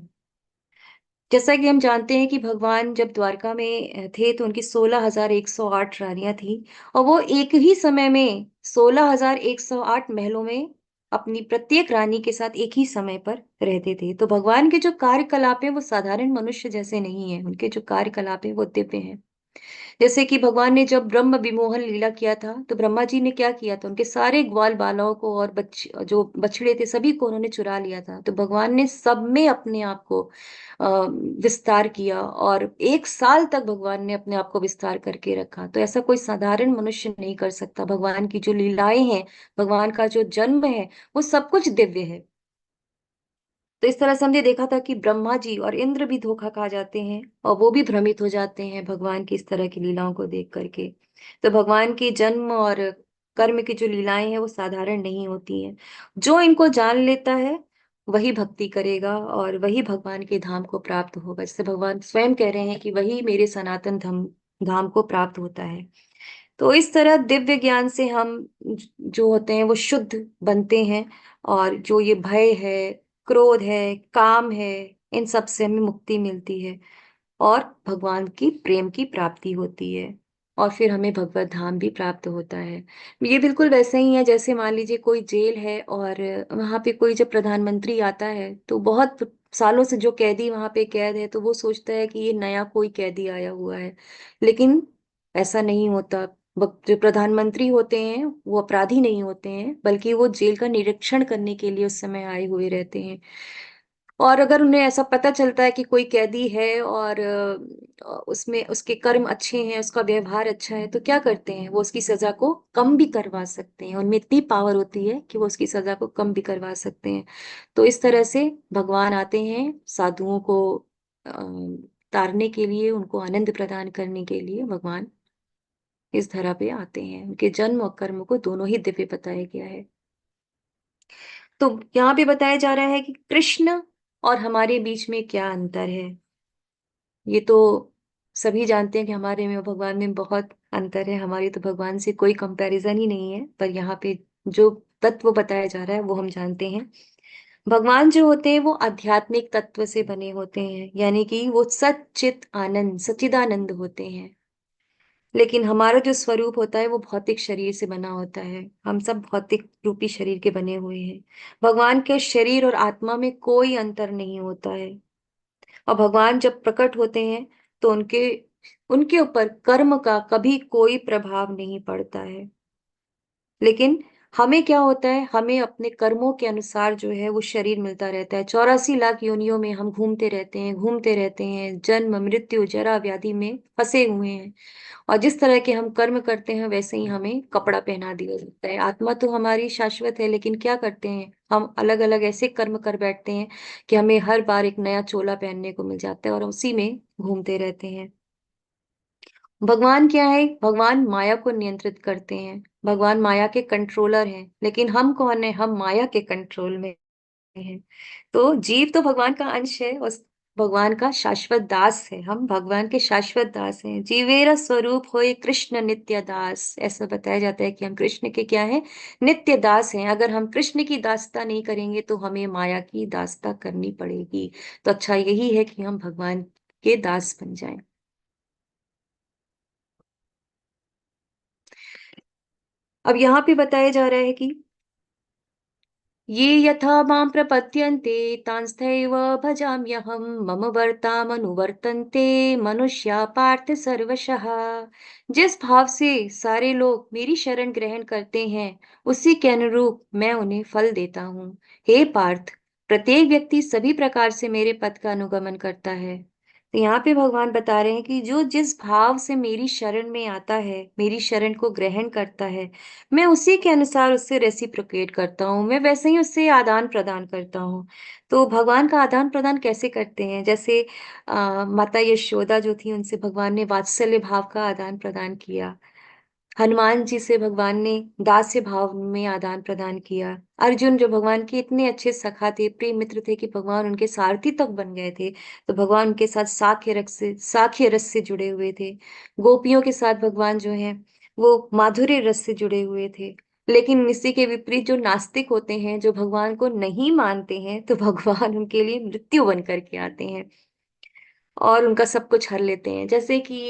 जैसा कि हम जानते हैं कि भगवान जब द्वारका में थे तो उनकी 16,108 रानियां थी, और वो एक ही समय में 16,108 महलों में अपनी प्रत्येक रानी के साथ एक ही समय पर रहते थे। तो भगवान के जो कार्यकलाप है वो साधारण मनुष्य जैसे नहीं है, उनके जो कार्यकलाप है वो दिव्य हैं। जैसे कि भगवान ने जब ब्रह्म विमोहन लीला किया था, तो ब्रह्मा जी ने क्या किया था, उनके सारे ग्वाल बालाओं को और जो बछड़े थे सभी को उन्होंने चुरा लिया था। तो भगवान ने सब में अपने आप को विस्तार किया, और 1 साल तक भगवान ने अपने आप को विस्तार करके रखा। तो ऐसा कोई साधारण मनुष्य नहीं कर सकता। भगवान की जो लीलाएं हैं, भगवान का जो जन्म है, वो सब कुछ दिव्य है। तो इस तरह से हमने देखा था कि ब्रह्मा जी और इंद्र भी धोखा खा जाते हैं, और वो भी भ्रमित हो जाते हैं भगवान की इस तरह की लीलाओं को देख करके। तो भगवान के जन्म और कर्म की जो लीलाएं हैं वो साधारण नहीं होती हैं। जो इनको जान लेता है वही भक्ति करेगा, और वही भगवान के धाम को प्राप्त होगा। जैसे भगवान स्वयं कह रहे हैं कि वही मेरे सनातन धाम धाम को प्राप्त होता है। तो इस तरह दिव्य ज्ञान से हम जो होते हैं वो शुद्ध बनते हैं, और जो ये भय है, क्रोध है, काम है, इन सब से हमें मुक्ति मिलती है, और भगवान की प्रेम की प्राप्ति होती है, और फिर हमें भगवत धाम भी प्राप्त होता है। ये बिल्कुल वैसे ही है जैसे मान लीजिए कोई जेल है, और वहां पे कोई जब प्रधानमंत्री आता है, तो बहुत सालों से जो कैदी वहां पे कैद है, तो वो सोचता है कि ये नया कोई कैदी आया हुआ है, लेकिन ऐसा नहीं होता। जो प्रधानमंत्री होते हैं वो अपराधी नहीं होते हैं, बल्कि वो जेल का निरीक्षण करने के लिए उस समय आए हुए रहते हैं। और अगर उन्हें ऐसा पता चलता है कि कोई कैदी है और उसमें उसके कर्म अच्छे हैं, उसका व्यवहार अच्छा है, तो क्या करते हैं, वो उसकी सजा को कम भी करवा सकते हैं। उनमें इतनी पावर होती है कि वो उसकी सजा को कम भी करवा सकते हैं। तो इस तरह से भगवान आते हैं साधुओं को अ, तारने के लिए, उनको आनंद प्रदान करने के लिए भगवान इस धरा पे आते हैं। उनके जन्म और कर्म को दोनों ही दिव्य बताया गया है। तो यहाँ पे बताया जा रहा है कि कृष्ण और हमारे बीच में क्या अंतर है। ये तो सभी जानते हैं कि हमारे में और भगवान में बहुत अंतर है। हमारी तो भगवान से कोई कंपैरिजन ही नहीं है, पर यहाँ पे जो तत्व बताया जा रहा है वो हम जानते हैं। भगवान जो होते हैं वो आध्यात्मिक तत्व से बने होते हैं, यानी कि वो सच्चित आनंद, सच्चिदानंद होते हैं। लेकिन हमारा जो स्वरूप होता है वो भौतिक शरीर से बना होता है। हम सब भौतिक रूपी शरीर के बने हुए हैं। भगवान के शरीर और आत्मा में कोई अंतर नहीं होता है। और भगवान जब प्रकट होते हैं तो उनके उनके ऊपर कर्म का कभी कोई प्रभाव नहीं पड़ता है। लेकिन हमें क्या होता है, हमें अपने कर्मों के अनुसार जो है वो शरीर मिलता रहता है। 84 लाख योनियों में हम घूमते रहते हैं, जन्म, मृत्यु, जरा, व्याधि में फँसे हुए हैं। और जिस तरह के हम कर्म करते हैं वैसे ही हमें कपड़ा पहना दिया जाता है। आत्मा तो हमारी शाश्वत है, लेकिन क्या करते हैं हम, अलग-अलग ऐसे कर्म कर बैठते हैं कि हमें हर बार एक नया चोला पहनने को मिल जाता है और उसी में घूमते रहते हैं। भगवान क्या है? भगवान माया को नियंत्रित करते हैं। भगवान माया के कंट्रोलर हैं, लेकिन हम कौन है? हम माया के कंट्रोल में हैं। तो जीव तो भगवान का अंश है, उस भगवान का शाश्वत दास है। हम भगवान के शाश्वत दास हैं। जीवेरा स्वरूप होए कृष्ण नित्य दास, ऐसा बताया जाता है कि हम कृष्ण के क्या हैं? नित्य दास हैं। अगर हम कृष्ण की दासता नहीं करेंगे तो हमें माया की दासता करनी पड़ेगी। तो अच्छा यही है कि हम भगवान के दास बन जाएं। अब यहाँ पे बताया जा रहा है कि ये यथा मां प्रपद्यन्ते तांस्तैव भजाम्यहम् मम वर्तामनुवर्तन्ते मनुष्या पार्थ सर्वशः। जिस भाव से सारे लोग मेरी शरण ग्रहण करते हैं, उसी के अनुरूप मैं उन्हें फल देता हूँ। हे पार्थ, प्रत्येक व्यक्ति सभी प्रकार से मेरे पद का अनुगमन करता है। तो यहाँ पे भगवान बता रहे हैं कि जो जिस भाव से मेरी शरण में आता है, मेरी शरण को ग्रहण करता है, मैं उसी के अनुसार उससे रेसिप्रोकेट करता हूँ, मैं वैसे ही उससे आदान-प्रदान करता हूँ। तो भगवान का आदान-प्रदान कैसे करते हैं? जैसे माता यशोदा जो थी, उनसे भगवान ने वात्सल्य भाव का आदान-प्रदान किया। हनुमान जी से भगवान ने दास्य भाव में आदान-प्रदान किया। अर्जुन जो भगवान के इतने अच्छे सखा थे, प्रिय मित्र थे कि भगवान उनके सारथी तक बन गए थे, तो भगवान उनके साथ साख्य रस से जुड़े हुए थे। गोपियों के साथ भगवान जो हैं, वो माधुर्य रस से जुड़े हुए थे। लेकिन इसी के विपरीत जो नास्तिक होते हैं, जो भगवान को नहीं मानते हैं, तो भगवान उनके लिए मृत्यु बन कर के आते हैं। और उनका सब कुछ हर लेते हैं। जैसे कि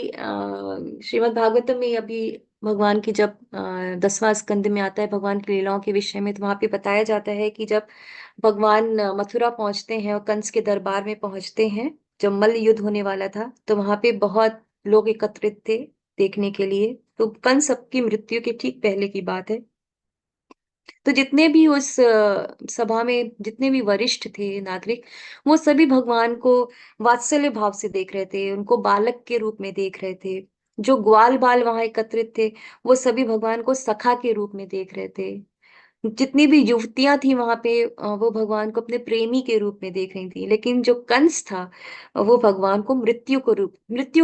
श्रीमद् भागवतम में अभी भगवान की जब 10वां स्कंद में आता है भगवान की लीलाओं के विषय में, तो वहाँ पे बताया जाता है कि जब भगवान मथुरा पहुँचते हैं और कंस के दरबार में पहुँचते हैं, जब मल्ल युद्ध होने वाला था, तो वहाँ पे बहुत लोग एकत्रित थे देखने के लिए। तो कंस सबकी मृत्यु के ठीक पहले की बात है। तो जितने भी उस सभा में जितने भी वरिष्ठ थे नागरिक, वो सभी भगवान को वात्सल्य भाव से देख रहे थे, उनको बालक के रूप में देख रहे थे। जो ग्वाल-बाल वहाँ एकत्रित थे, वो सभी भगवान को सखा के रूप में देख रहे थे। जितनी भी युवतियाँ थी वहाँ पे वो भगवान को अपने प्रेमी के रूप में देख रही थी। लेकिन जो कंस था, वो भगवान को मृत्यु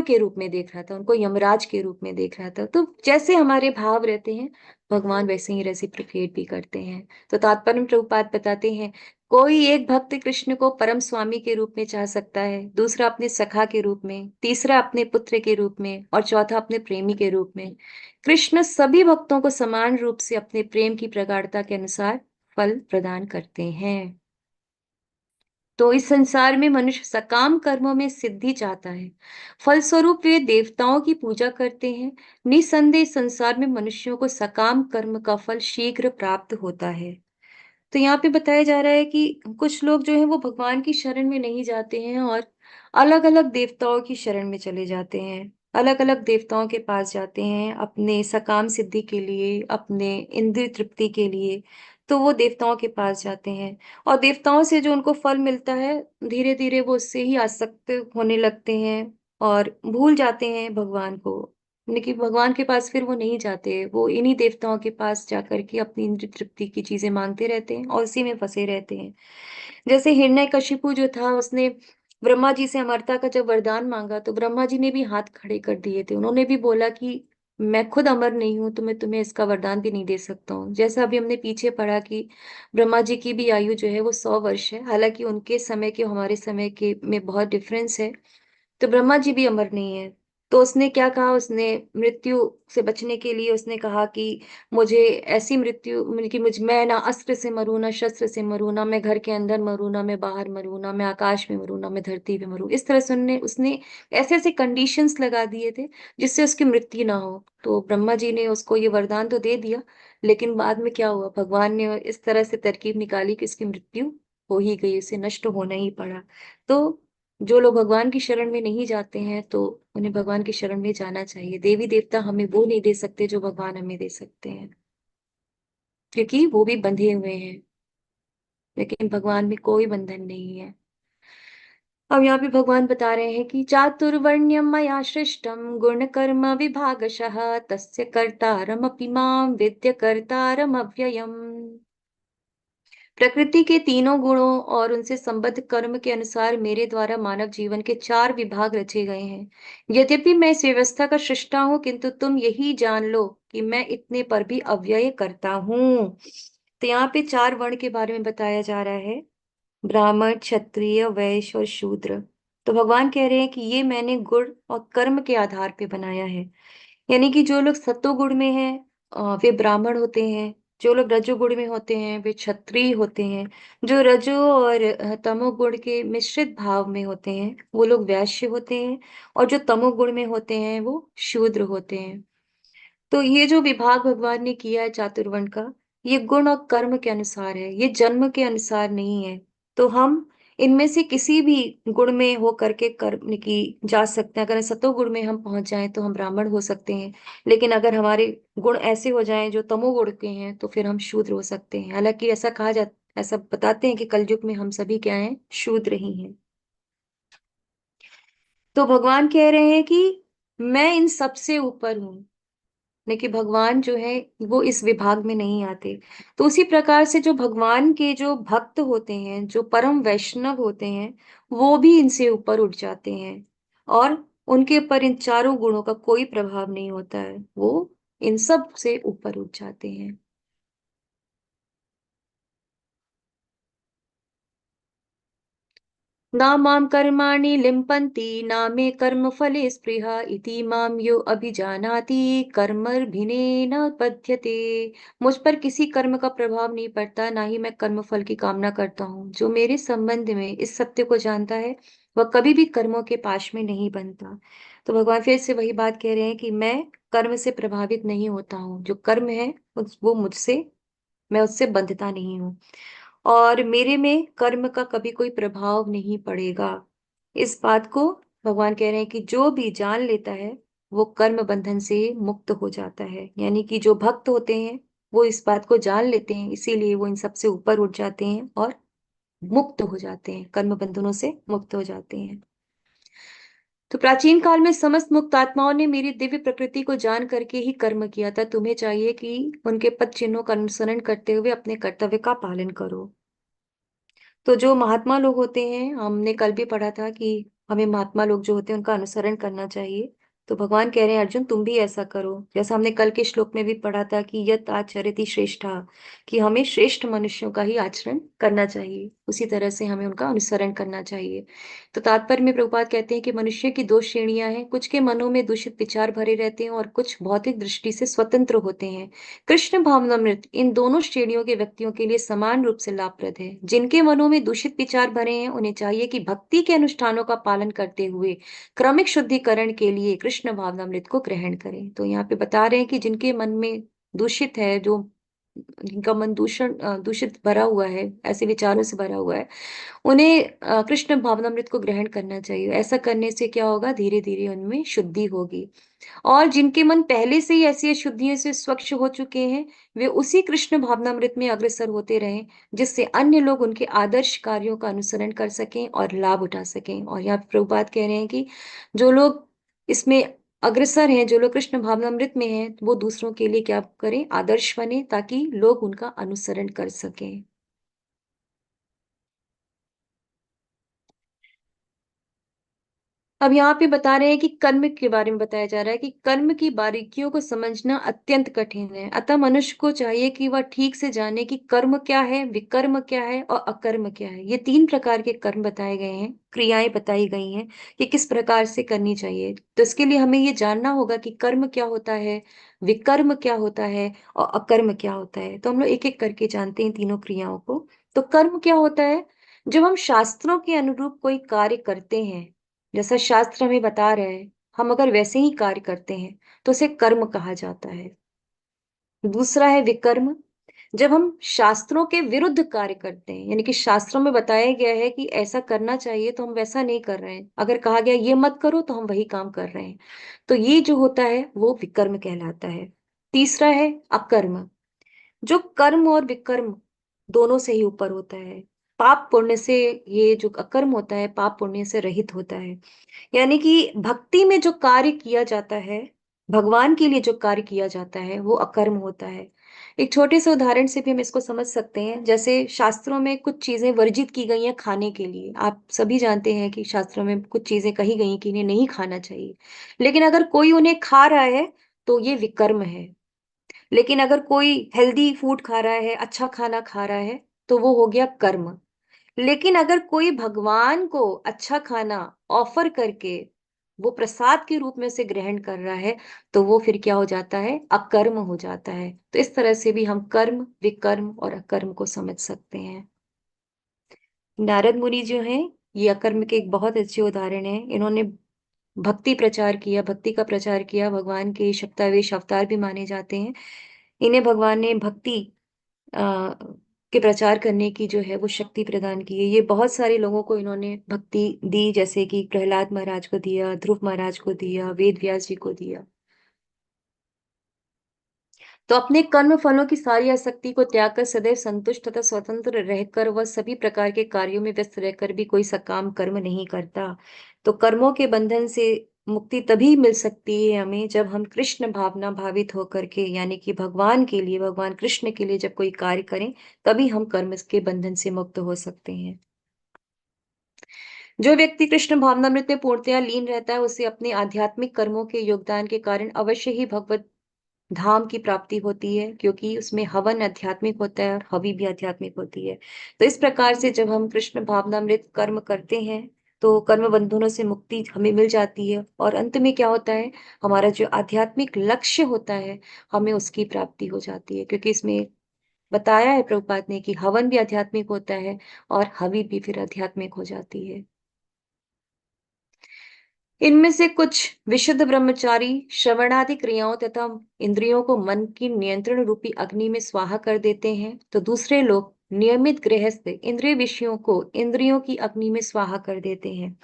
के रूप में देख रहा था, उनको यमराज के रूप में देख रहा था। तो जैसे हमारे भाव रहते हैं, भगवान वैसे ही रेसिप्रोकेट भी करते हैं। तो तात्पर्य में प्रभुपाद बताते हैं, कोई एक भक्त कृष्ण को परम स्वामी के रूप में चाह सकता है, दूसरा अपने सखा के रूप में, तीसरा अपने पुत्र के रूप में और चौथा अपने प्रेमी के रूप में। कृष्ण सभी भक्तों को समान रूप से अपने प्रेम की प्रगाढ़ता के अनुसार फल प्रदान करते हैं। तो इस संसार में मनुष्य सकाम कर्मों में सिद्धि चाहता है, फलस्वरूप वे देवताओं की पूजा करते हैं। निसंदेह संसार में मनुष्यों को सकाम कर्म का फल शीघ्र प्राप्त होता है। तो यहाँ पे बताया जा रहा है कि कुछ लोग जो हैं वो भगवान की शरण में नहीं जाते हैं और अलग-अलग देवताओं की शरण में चले जाते हैं। अलग-अलग देवताओं के पास जाते हैं अपने सकाम सिद्धि के लिए, अपने इंद्रिय तृप्ति के लिए। तो वो देवताओं के पास जाते हैं और देवताओं से जो उनको फल मिलता है, धीरे-धीरे वो उससे ही आसक्त होने लगते हैं और भूल जाते हैं भगवान को। लेकिन भगवान के पास फिर वो नहीं जाते, वो इन्हीं देवताओं के पास जाकर के अपनी इंद्रिय तृप्ति की चीज़ें माँगते रहते हैं और उसी में फँसे रहते हैं। जैसे हिरण्यकशिपु जो था, उसने ब्रह्मा जी से अमरता का जब वरदान माँगा, तो ब्रह्मा जी ने भी हाथ खड़े कर दिए थे। उन्होंने भी बोला कि मैं खुद अमर नहीं हूँ, तो मैं तुम्हें इसका वरदान भी नहीं दे सकता हूँ। जैसा अभी हमने पीछे पढ़ा कि ब्रह्मा जी की भी आयु जो है वो 100 वर्ष है। हालाँकि उनके समय के और हमारे समय के में बहुत डिफ़रेंस है। तो ब्रह्मा जी भी अमर नहीं है। तो उसने क्या कहा, उसने मृत्यु से बचने के लिए उसने कहा कि मुझे ऐसी मृत्यु कि मुझ मैं ना अस्त्र से मरूँ, ना शस्त्र से मरूँ, ना मैं घर के अंदर मरूँ, ना मैं बाहर मरूँ, ना मैं आकाश में मरूँ, ना मैं धरती पे मरूँ। इस तरह से उन्होंने उसने ऐसे-ऐसे कंडीशंस लगा दिए थे, जिससे उसकी मृत्यु ना हो। तो ब्रह्मा जी ने उसको ये वरदान तो दे दिया, लेकिन बाद में क्या हुआ, भगवान ने इस तरह से तरकीब निकाली कि उसकी मृत्यु हो ही गई, उसे नष्ट होना ही पड़ा। तो जो लोग भगवान की शरण में नहीं जाते हैं तो उन्हें भगवान की शरण में जाना चाहिए। देवी देवता हमें वो नहीं दे सकते जो भगवान हमें दे सकते हैं, क्योंकि वो भी बंधे हुए हैं, लेकिन भगवान में कोई बंधन नहीं है। अब यहाँ पे भगवान बता रहे हैं कि चातुर्वर्ण्यम मया सृष्टम गुण कर्म विभागशः तस्य कर्तारमपि मां विद्य कर्तारम अव्ययम। प्रकृति के तीनों गुणों और उनसे संबद्ध कर्म के अनुसार मेरे द्वारा मानव जीवन के चार विभाग रचे गए हैं। यद्यपि मैं इस व्यवस्था का सृष्टा हूं, किंतु तुम यही जान लो कि मैं इतने पर भी अव्यय करता हूँ। तो यहाँ पे चार वर्ण के बारे में बताया जा रहा है, ब्राह्मण, क्षत्रिय, वैश्य और शूद्र। तो भगवान कह रहे हैं कि ये मैंने गुण और कर्म के आधार पे बनाया है। यानी कि जो लोग सत्वगुण में हैं वे ब्राह्मण होते हैं, जो लोग रजोगुण में होते हैं वे क्षत्रिय होते हैं, जो रजो और तमोगुण के मिश्रित भाव में होते हैं वो लोग वैश्य होते हैं, और जो तमोगुण में होते हैं वो शूद्र होते हैं। तो ये जो विभाग भगवान ने किया है चातुर्वर्ण का, ये गुण और कर्म के अनुसार है, ये जन्म के अनुसार नहीं है। तो हम इनमें से किसी भी गुण में हो करके कर्म की जा सकते हैं। अगर सतोगुण में हम पहुंच जाएं तो हम ब्राह्मण हो सकते हैं, लेकिन अगर हमारे गुण ऐसे हो जाएं जो तमोगुण के हैं तो फिर हम शूद्र हो सकते हैं। हालांकि ऐसा बताते हैं कि कलयुग में हम सभी क्या हैं, शूद्र ही हैं। तो भगवान कह रहे हैं कि मैं इन सबसे ऊपर हूं, लेकिन भगवान जो है वो इस विभाग में नहीं आते। तो उसी प्रकार से जो भगवान के जो भक्त होते हैं, जो परम वैष्णव होते हैं, वो भी इनसे ऊपर उठ जाते हैं, और उनके ऊपर इन चारों गुणों का कोई प्रभाव नहीं होता है, वो इन सब से ऊपर उठ जाते हैं। ना माम कर्माणि लिम्पन्ति ना मे कर्म फले स्पृहा इति माम यो अभिजानाति कर्मभिनेन बध्यते। मुझ पर किसी कर्म का प्रभाव नहीं पड़ता, ना ही मैं कर्म फल की कामना करता हूँ। जो मेरे संबंध में इस सत्य को जानता है वह कभी भी कर्मों के पाश में नहीं बनता। तो भगवान फिर से वही बात कह रहे हैं कि मैं कर्म से प्रभावित नहीं होता हूँ, जो कर्म है वो मुझसे, मैं उससे बंधता नहीं हूँ, और मेरे में कर्म का कभी कोई प्रभाव नहीं पड़ेगा। इस बात को भगवान कह रहे हैं कि जो भी जान लेता है वो कर्म बंधन से मुक्त हो जाता है। यानी कि जो भक्त होते हैं वो इस बात को जान लेते हैं, इसीलिए वो इन सबसे ऊपर उठ जाते हैं और मुक्त हो जाते हैं, कर्म बंधनों से मुक्त हो जाते हैं। तो प्राचीन काल में समस्त मुक्त आत्माओं ने मेरी दिव्य प्रकृति को जान करके ही कर्म किया था। तुम्हें चाहिए कि उनके पद चिन्हों का अनुसरण करते हुए अपने कर्तव्य का पालन करो। तो जो महात्मा लोग होते हैं, हमने कल भी पढ़ा था कि हमें महात्मा लोग जो होते हैं उनका अनुसरण करना चाहिए। तो भगवान कह रहे हैं अर्जुन तुम भी ऐसा करो, जैसा हमने कल के श्लोक में भी पढ़ा था कि यत आचरति श्रेष्ठा, कि हमें श्रेष्ठ मनुष्यों का ही आचरण करना चाहिए, उसी तरह से हमें उनका अनुसरण करना चाहिए। तो तात्पर्य में प्रभुपाद कहते हैं कि मनुष्य की दो श्रेणियां हैं, कुछ के मनों में दूषित विचार भरे रहते हैं और कुछ भौतिक दृष्टि से स्वतंत्र होते हैं। कृष्ण भावनामृत इन दोनों श्रेणियों के व्यक्तियों के लिए समान रूप से लाभप्रद है। जिनके मनों में दूषित विचार भरे हैं उन्हें चाहिए कि भक्ति के अनुष्ठानों का पालन करते हुए क्रमिक शुद्धिकरण के लिए कृष्ण भावनामृत को ग्रहण करें। तो यहाँ पे बता रहे हैं कि जिनके मन में दूषित है, जो जिनका मन दूषित भरा हुआ है, ऐसे विचारों से भरा हुआ है, उन्हें कृष्ण भावनामृत को ग्रहण करना चाहिए। ऐसा करने से क्या होगा, धीरे धीरे उनमें शुद्धि होगी। और जिनके मन पहले से ही ऐसी अशुद्धियों से स्वच्छ हो चुके हैं, वे उसी कृष्ण भावनामृत में अग्रसर होते रहें, जिससे अन्य लोग उनके आदर्श कार्यों का अनुसरण कर सकें और लाभ उठा सकें। और यहाँ पे प्रभुपाद कह रहे हैं कि जो लोग इसमें अग्रसर हैं, जो लोग कृष्ण भावनामृत में हैं, वो दूसरों के लिए क्या करें, आदर्श बने, ताकि लोग उनका अनुसरण कर सकें। अब यहाँ पे बता रहे हैं कि कर्म के बारे में बताया जा रहा है कि कर्म की बारीकियों को समझना अत्यंत कठिन है। अतः मनुष्य को चाहिए कि वह ठीक से जाने कि कर्म क्या है, विकर्म क्या है और अकर्म क्या है। ये तीन प्रकार के कर्म बताए गए हैं, क्रियाएं बताई गई हैं कि किस प्रकार से करनी चाहिए। तो इसके लिए हमें ये जानना होगा कि कर्म क्या होता है, विकर्म क्या होता है और अकर्म क्या होता है। तो हम लोग एक एक करके जानते हैं तीनों क्रियाओं को। तो कर्म क्या होता है, जब हम शास्त्रों के अनुरूप कोई कार्य करते हैं, जैसा शास्त्र हमें बता रहे हैं, हम अगर वैसे ही कार्य करते हैं तो उसे कर्म कहा जाता है। दूसरा है विकर्म, जब हम शास्त्रों के विरुद्ध कार्य करते हैं, यानी कि शास्त्रों में बताया गया है कि ऐसा करना चाहिए तो हम वैसा नहीं कर रहे हैं। अगर कहा गया ये मत करो तो हम वही काम कर रहे हैं। तो ये जो होता है वो विकर्म कहलाता है। तीसरा है अकर्म, जो कर्म और विकर्म दोनों से ही ऊपर होता है। पाप पुण्य से, ये जो अकर्म होता है पाप पुण्य से रहित होता है। यानी कि भक्ति में जो कार्य किया जाता है, भगवान के लिए जो कार्य किया जाता है वो अकर्म होता है। एक छोटे से उदाहरण से भी हम इसको समझ सकते हैं। जैसे शास्त्रों में कुछ चीजें वर्जित की गई हैं खाने के लिए। आप सभी जानते हैं कि शास्त्रों में कुछ चीजें कही गई हैं कि इन्हें नहीं खाना चाहिए। लेकिन अगर कोई उन्हें खा रहा है तो ये विकर्म है। लेकिन अगर कोई हेल्दी फूड खा रहा है, अच्छा खाना खा रहा है, तो वो हो गया कर्म। लेकिन अगर कोई भगवान को अच्छा खाना ऑफर करके वो प्रसाद के रूप में उसे ग्रहण कर रहा है, तो वो फिर क्या हो जाता है? अकर्म हो जाता है। तो इस तरह से भी हम कर्म, विकर्म और अकर्म को समझ सकते हैं। नारद मुनि जो हैं, ये अकर्म के एक बहुत अच्छे उदाहरण हैं। इन्होंने भक्ति प्रचार किया, भक्ति का प्रचार किया। भगवान के शब्दावेश अवतार भी माने जाते हैं। इन्हें भगवान ने भक्ति अ, के प्रचार करने की जो है वो शक्ति प्रदान की है। ये बहुत सारे लोगों को इन्होंने भक्ति दी, जैसे कि प्रहलाद महाराज को दिया, ध्रुव महाराज को दिया, वेद व्यास जी को दिया। तो अपने कर्म फलों की सारी आसक्ति को त्याग कर सदैव संतुष्ट तथा स्वतंत्र रहकर वह सभी प्रकार के कार्यों में व्यस्त रहकर भी कोई सकाम कर्म नहीं करता। तो कर्मों के बंधन से मुक्ति तभी मिल सकती है हमें जब हम कृष्ण भावना भावित होकर के, यानी कि भगवान के लिए, भगवान कृष्ण के लिए जब कोई कार्य करें, तभी हम कर्म के बंधन से मुक्त हो सकते हैं। जो व्यक्ति कृष्ण भावनामृत में पूर्णतया लीन रहता है, उसे अपने आध्यात्मिक कर्मों के योगदान के कारण अवश्य ही भगवत धाम की प्राप्ति होती है, क्योंकि उसमें हवन आध्यात्मिक होता है और हवि भी आध्यात्मिक होती है। तो इस प्रकार से जब हम कृष्ण भावनामृत कर्म करते हैं, तो कर्म बंधनों से मुक्ति हमें मिल जाती है और अंत में क्या होता है? हमारा जो आध्यात्मिक लक्ष्य होता है, हमें उसकी प्राप्ति हो जाती है, क्योंकि इसमें बताया है प्रभुपाद ने कि हवन भी आध्यात्मिक होता है और हवि भी फिर आध्यात्मिक हो जाती है। इनमें से कुछ विशुद्ध ब्रह्मचारी श्रवणादि क्रियाओं तथा इंद्रियों को मन की नियंत्रण रूपी अग्नि में स्वाहा कर देते हैं, तो दूसरे लोग नियमित गृहस्थ इंद्रिय विषयों को इंद्रियों की अग्नि में स्वाहा कर देते हैं।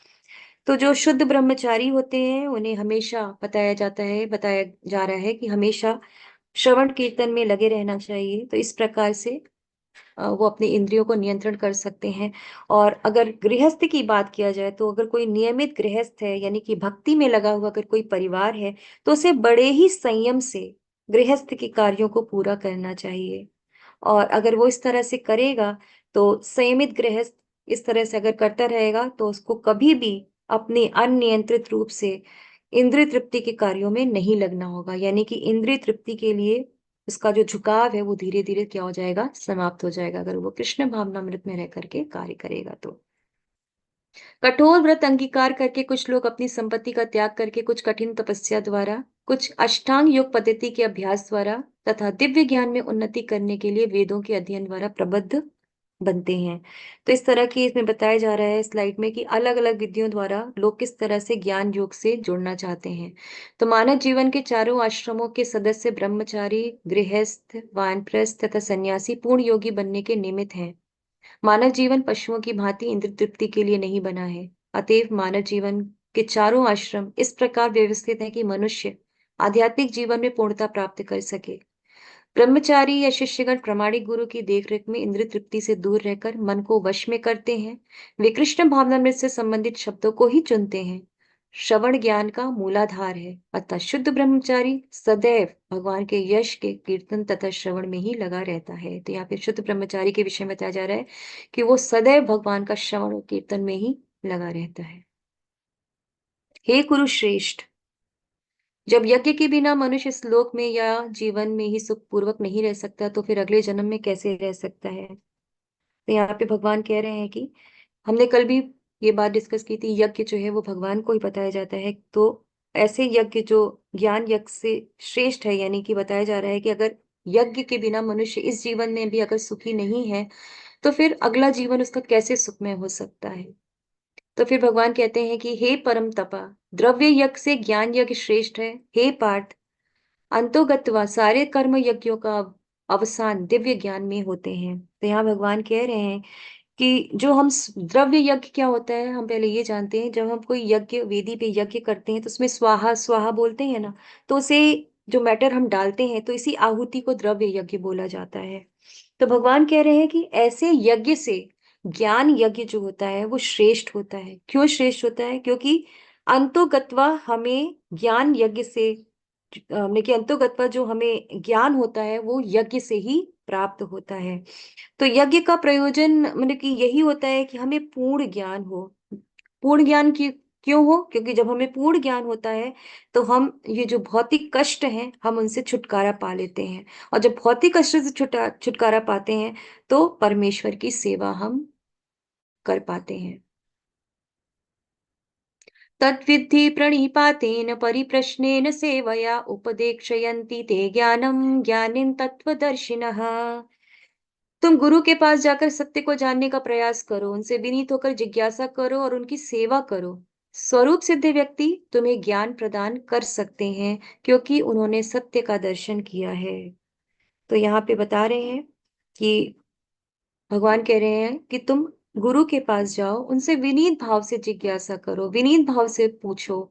तो जो शुद्ध ब्रह्मचारी होते हैं, उन्हें हमेशा बताया जा रहा है कि हमेशा श्रवण कीर्तन में लगे रहना चाहिए। तो इस प्रकार से वो अपनी इंद्रियों को नियंत्रण कर सकते हैं। और अगर गृहस्थ की बात किया जाए, तो अगर कोई नियमित गृहस्थ है, यानी कि भक्ति में लगा हुआ अगर कोई परिवार है, तो उसे बड़े ही संयम से गृहस्थ के कार्यों को पूरा करना चाहिए। और अगर वो इस तरह से करेगा, तो संयमित गृहस्थ इस तरह से अगर करता रहेगा, तो उसको कभी भी अपने अनियंत्रित रूप से इंद्रिय तृप्ति के कार्यों में नहीं लगना होगा। यानी कि इंद्रिय तृप्ति के लिए उसका जो झुकाव है वो धीरे धीरे क्या हो जाएगा? समाप्त हो जाएगा, अगर वो कृष्ण भावनामृत में रह करके कार्य करेगा तो। कठोर व्रत अंगीकार करके कुछ लोग अपनी संपत्ति का त्याग करके, कुछ कठिन तपस्या द्वारा, कुछ अष्टांग योग पद्धति के अभ्यास द्वारा तथा दिव्य ज्ञान में उन्नति करने के लिए वेदों के अध्ययन द्वारा प्रबुद्ध बनते हैं। तो इस तरह की इसमें बताया जा रहा है स्लाइड में कि अलग अलग विधियों द्वारा लोग किस तरह से ज्ञान योग से जुड़ना चाहते हैं। तो मानव जीवन के चारों आश्रमों के सदस्य ब्रह्मचारी, गृहस्थ, वानप्रस्थ तथा सन्यासी पूर्ण योगी बनने के निमित्त हैं। मानव जीवन पशुओं की भांति इंद्र तृप्ति के लिए नहीं बना है। अतएव मानव जीवन के चारों आश्रम इस प्रकार व्यवस्थित हैं कि मनुष्य आध्यात्मिक जीवन में पूर्णता प्राप्त कर सके। ब्रह्मचारी या शिष्यगण प्रामाणिक गुरु की देखरेख में इंद्रिय तृप्ति से दूर रहकर मन को वश में करते हैं। वे कृष्ण भावनामृत से संबंधित शब्दों को ही चुनते हैं। श्रवण ज्ञान का मूलाधार है, अतः शुद्ध ब्रह्मचारी सदैव भगवान के यश के कीर्तन तथा श्रवण में ही लगा रहता है। तो यहाँ पे शुद्ध ब्रह्मचारी के विषय में बताया जा रहा है कि वो सदैव भगवान का श्रवण और कीर्तन में ही लगा रहता है। हे कुरुश्रेष्ठ, जब यज्ञ के बिना मनुष्य इस लोक में या जीवन में ही सुख पूर्वक नहीं रह सकता, तो फिर अगले जन्म में कैसे रह सकता है? तो यहाँ पे भगवान कह रहे हैं कि हमने कल भी ये बात डिस्कस की थी, यज्ञ जो है वो भगवान को ही बताया जाता है। तो ऐसे यज्ञ जो ज्ञान यज्ञ से श्रेष्ठ है, यानी कि बताया जा रहा है कि अगर यज्ञ के बिना मनुष्य इस जीवन में भी अगर सुखी नहीं है, तो फिर अगला जीवन उसका कैसे सुखमय हो सकता है? तो फिर भगवान कहते हैं कि हे परम तपा, द्रव्य यज्ञ से ज्ञान यज्ञ श्रेष्ठ है। हे पार्थ, अंतोगत्वा सारे कर्म यज्ञों का अवसान दिव्य ज्ञान में होते हैं। तो यहाँ भगवान कह रहे हैं कि जो हम द्रव्य यज्ञ क्या होता है, हम पहले ये जानते हैं। जब हम कोई यज्ञ वेदी पे यज्ञ करते हैं तो उसमें स्वाहा स्वाहा बोलते हैं ना, तो उसे जो मैटर हम डालते हैं तो इसी आहुति को द्रव्य यज्ञ बोला जाता है। तो भगवान कह रहे हैं कि ऐसे यज्ञ से ज्ञान यज्ञ जो होता है वो श्रेष्ठ होता है। क्यों श्रेष्ठ होता है? क्योंकि अंतोगत्वा हमें ज्ञान यज्ञ से कि अंतोगत्वा जो हमें ज्ञान होता है वो यज्ञ से ही प्राप्त होता है। तो यज्ञ का प्रयोजन मतलब कि यही होता है कि हमें पूर्ण ज्ञान हो। पूर्ण ज्ञान की क्यों हो? क्योंकि जब हमें पूर्ण ज्ञान होता है तो हम ये जो भौतिक कष्ट हैं हम उनसे छुटकारा पा लेते हैं। और जब भौतिक कष्ट से छुटकारा पाते हैं तो परमेश्वर की सेवा हम कर पाते हैं। तद्विद्धि प्रणिपातेन परिप्रश्नेन सेवया उपदेक्षयन्ति ते ज्ञानं ज्ञानिन तत्वदर्शिनः। तुम गुरु के पास जाकर सत्य को जानने का प्रयास करो, उनसे विनीत होकर जिज्ञासा करो और उनकी सेवा करो। स्वरूप सिद्ध व्यक्ति तुम्हें ज्ञान प्रदान कर सकते हैं क्योंकि उन्होंने सत्य का दर्शन किया है। तो यहाँ पे बता रहे हैं कि भगवान कह रहे हैं कि तुम गुरु के पास जाओ, उनसे विनीत भाव से जिज्ञासा करो, विनीत भाव से पूछो।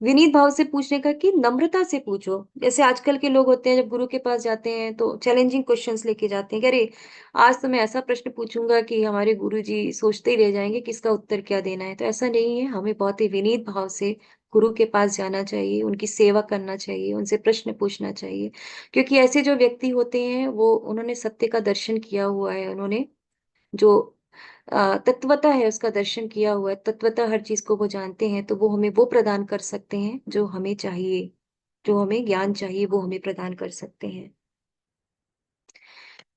विनीत भाव से पूछने का कि नम्रता से पूछो। जैसे आजकल के लोग होते हैं, जब गुरु के पास जाते हैं तो चैलेंजिंग क्वेश्चंस लेके जाते हैं कि अरे आज तो मैं ऐसा प्रश्न पूछूंगा कि हमारे गुरु जी सोचते ही रह जाएंगे कि इसका उत्तर क्या देना है। तो ऐसा नहीं है, हमें बहुत ही विनीत भाव से गुरु के पास जाना चाहिए, उनकी सेवा करना चाहिए, उनसे प्रश्न पूछना चाहिए। क्योंकि ऐसे जो व्यक्ति होते हैं वो उन्होंने सत्य का दर्शन किया हुआ है, उन्होंने जो तत्वता है उसका दर्शन किया हुआ है, तत्वता हर चीज को वो जानते हैं, तो वो हमें वो प्रदान कर सकते हैं जो हमें चाहिए। जो हमें ज्ञान चाहिए वो हमें प्रदान कर सकते हैं।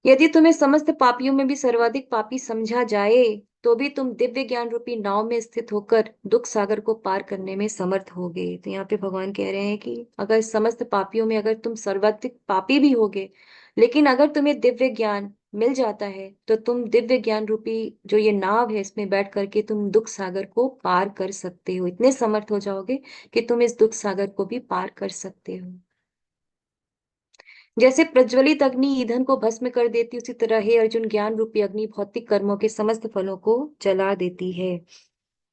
यदि तुम्हें समस्त पापियों में भी सर्वाधिक पापी समझा जाए तो भी तुम दिव्य ज्ञान रूपी नाव में स्थित होकर दुख सागर को पार करने में समर्थ होगे। तो यहाँ पे भगवान कह रहे हैं कि अगर समस्त पापियों में अगर तुम सर्वाधिक पापी भी होगे, लेकिन अगर तुम्हें दिव्य ज्ञान मिल जाता है तो तुम दिव्य ज्ञान रूपी जो ये नाव है इसमें बैठ करके तुम दुख सागर को पार कर सकते हो। इतने समर्थ हो जाओगे कि तुम इस दुख सागर को भी पार कर सकते हो। जैसे प्रज्वलित अग्नि ईंधन को भस्म कर देती, उसी तरह हे अर्जुन ज्ञान रूपी अग्नि भौतिक कर्मों के समस्त फलों को जला देती है।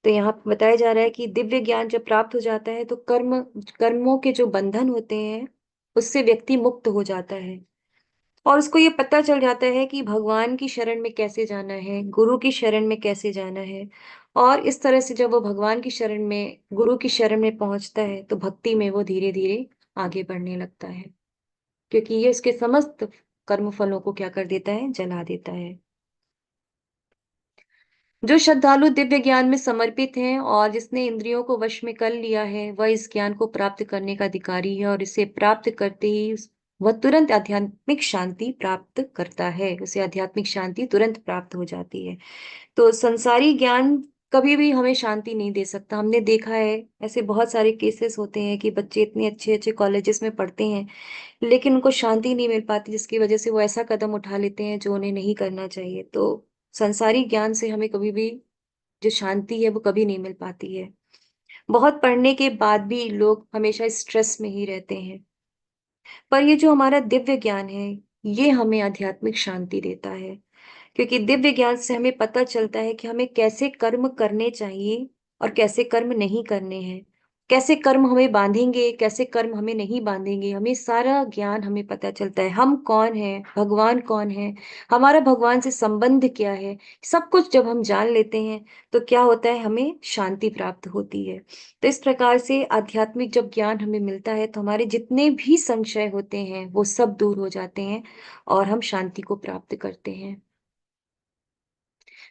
तो यहाँ पे बताया जा रहा है कि दिव्य ज्ञान जब प्राप्त हो जाता है तो कर्मों के जो बंधन होते हैं उससे व्यक्ति मुक्त हो जाता है। और उसको ये पता चल जाता है कि भगवान की शरण में कैसे जाना है, गुरु की शरण में कैसे जाना है। और इस तरह से जब वो भगवान की शरण में, गुरु की शरण में पहुंचता है तो भक्ति में वो धीरे धीरे आगे बढ़ने लगता है। क्योंकि ये उसके समस्त कर्म फलों को क्या कर देता है? जला देता है। जो श्रद्धालु दिव्य ज्ञान में समर्पित हैं और जिसने इंद्रियों को वश में कर लिया है वह इस ज्ञान को प्राप्त करने का अधिकारी है और इसे प्राप्त करते ही वह तुरंत आध्यात्मिक शांति प्राप्त करता है। उसे आध्यात्मिक शांति तुरंत प्राप्त हो जाती है। तो संसारी ज्ञान कभी भी हमें शांति नहीं दे सकता। हमने देखा है ऐसे बहुत सारे केसेस होते हैं कि बच्चे इतने अच्छे अच्छे कॉलेजेस में पढ़ते हैं लेकिन उनको शांति नहीं मिल पाती, जिसकी वजह से वो ऐसा कदम उठा लेते हैं जो उन्हें नहीं करना चाहिए। तो संसारी ज्ञान से हमें कभी भी जो शांति है वो कभी नहीं मिल पाती है। बहुत पढ़ने के बाद भी लोग हमेशा स्ट्रेस में ही रहते हैं। पर ये जो हमारा दिव्य ज्ञान है ये हमें आध्यात्मिक शांति देता है। क्योंकि दिव्य ज्ञान से हमें पता चलता है कि हमें कैसे कर्म करने चाहिए और कैसे कर्म नहीं करने हैं। कैसे कर्म हमें बांधेंगे, कैसे कर्म हमें नहीं बांधेंगे, हमें सारा ज्ञान हमें पता चलता है। हम कौन हैं, भगवान कौन है, हमारा भगवान से संबंध क्या है, सब कुछ जब हम जान लेते हैं तो क्या होता है? हमें शांति प्राप्त होती है। तो इस प्रकार से आध्यात्मिक जब ज्ञान हमें मिलता है तो हमारे जितने भी संशय होते हैं वो सब दूर हो जाते हैं और हम शांति को प्राप्त करते हैं।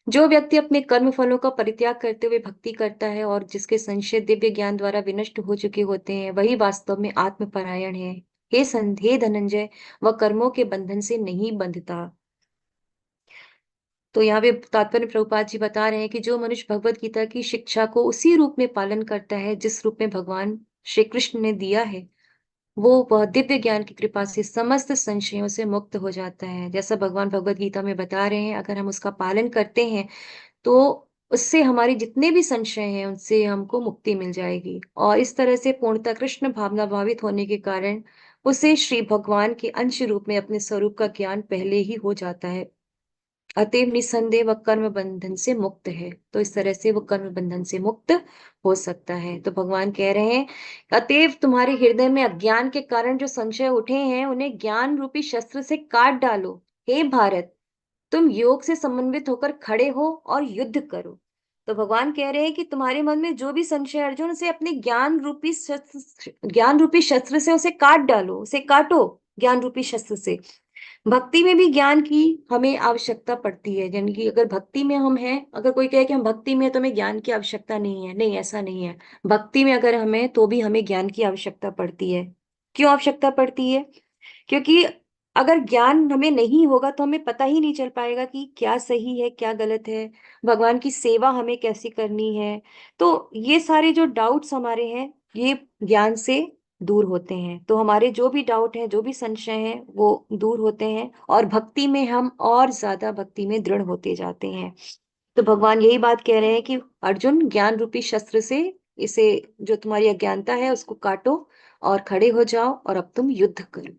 जो व्यक्ति अपने कर्म फलों का परित्याग करते हुए भक्ति करता है और जिसके संशय दिव्य ज्ञान द्वारा विनष्ट हो चुके होते हैं वही वास्तव में आत्मपरायण है। हे धनंजय, वह कर्मों के बंधन से नहीं बंधता। तो यहाँ पे तात्पर्य प्रभुपाद जी बता रहे हैं कि जो मनुष्य भगवत गीता की शिक्षा को उसी रूप में पालन करता है जिस रूप में भगवान श्री कृष्ण ने दिया है, वो वह दिव्य ज्ञान की कृपा से समस्त संशयों से मुक्त हो जाता है। जैसा भगवान भगवत गीता में बता रहे हैं, अगर हम उसका पालन करते हैं तो उससे हमारे जितने भी संशय हैं उनसे हमको मुक्ति मिल जाएगी। और इस तरह से पूर्णतः कृष्ण भावना भावित होने के कारण उसे श्री भगवान के अंश रूप में अपने स्वरूप का ज्ञान पहले ही हो जाता है। अतएव निस्संदेह वह कर्म बंधन से मुक्त है। तो इस तरह से वो कर्म बंधन से मुक्त हो सकता है। तो भगवान कह रहे हैं, अतएव तुम्हारे हृदय में अज्ञान के कारण जो संशय उठे हैं उन्हें ज्ञान रूपी शस्त्र से काट डालो। हे भारत, तुम योग से समन्वित होकर खड़े हो और युद्ध करो। तो भगवान कह रहे हैं कि तुम्हारे मन में जो भी संशय है अर्जुन, उसे अपने ज्ञान रूपी शस्त्र से उसे काट डालो, उसे काटो ज्ञान रूपी शस्त्र से। भक्ति में भी ज्ञान की हमें आवश्यकता पड़ती है। यानी कि अगर भक्ति में हम हैं, अगर कोई कहे कि हम भक्ति में हैं तो हमें ज्ञान की आवश्यकता नहीं है, नहीं, ऐसा नहीं है। भक्ति में अगर हमें तो भी हमें ज्ञान की आवश्यकता पड़ती है। क्यों आवश्यकता पड़ती है? क्योंकि अगर ज्ञान हमें नहीं होगा तो हमें पता ही नहीं चल पाएगा कि क्या सही है क्या गलत है, भगवान की सेवा हमें कैसी करनी है। तो ये सारे जो डाउट्स हमारे हैं, ये ज्ञान से दूर होते हैं। तो हमारे जो भी डाउट हैं, जो भी संशय हैं, वो दूर होते हैं और भक्ति में हम और ज्यादा भक्ति में दृढ़ होते जाते हैं। तो भगवान यही बात कह रहे हैं कि अर्जुन, ज्ञान रूपी शस्त्र से इसे, जो तुम्हारी अज्ञानता है उसको काटो और खड़े हो जाओ और अब तुम युद्ध करो।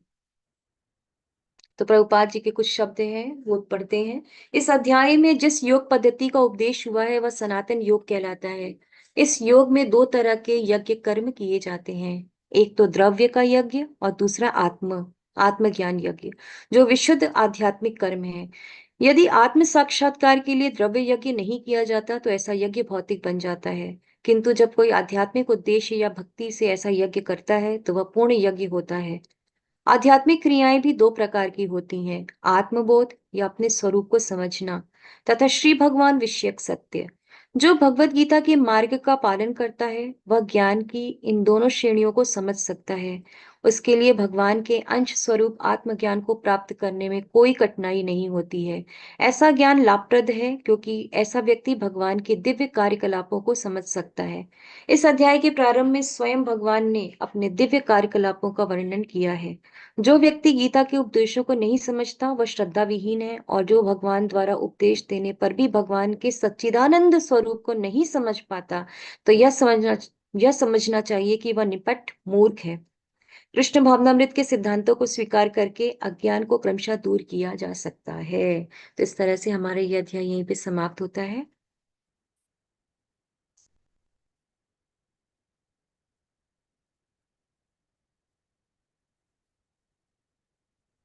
तो प्रभुपाद जी के कुछ शब्द हैं, वो पढ़ते हैं। इस अध्याय में जिस योग पद्धति का उपदेश हुआ है वह सनातन योग कहलाता है। इस योग में दो तरह के यज्ञ कर्म किए जाते हैं। एक तो द्रव्य का यज्ञ और दूसरा आत्मज्ञान यज्ञ, जो विशुद्ध आध्यात्मिक कर्म है। यदि आत्म साक्षात्कार के लिए द्रव्य यज्ञ नहीं किया जाता तो ऐसा यज्ञ भौतिक बन जाता है। किंतु जब कोई आध्यात्मिक उद्देश्य या भक्ति से ऐसा यज्ञ करता है तो वह पूर्ण यज्ञ होता है। आध्यात्मिक क्रियाएं भी दो प्रकार की होती हैं, आत्मबोध या अपने स्वरूप को समझना, तथा श्री भगवान विषयक सत्य। जो भगवत गीता के मार्ग का पालन करता है वह ज्ञान की इन दोनों श्रेणियों को समझ सकता है। उसके लिए भगवान के अंश स्वरूप आत्मज्ञान को प्राप्त करने में कोई कठिनाई नहीं होती है। ऐसा ज्ञान लाभप्रद है क्योंकि ऐसा व्यक्ति भगवान के दिव्य कार्यकलापों को समझ सकता है। इस अध्याय के प्रारंभ में स्वयं भगवान ने अपने दिव्य कार्यकलापों का वर्णन किया है। जो व्यक्ति गीता के उपदेशों को नहीं समझता वह श्रद्धा विहीन है, और जो भगवान द्वारा उपदेश देने पर भी भगवान के सच्चिदानंद स्वरूप को नहीं समझ पाता तो यह समझना चाहिए कि वह निपट मूर्ख है। कृष्ण भावनामृत के सिद्धांतों को स्वीकार करके अज्ञान को क्रमशः दूर किया जा सकता है। तो इस तरह से हमारा यह अध्याय यहीं पे समाप्त होता है।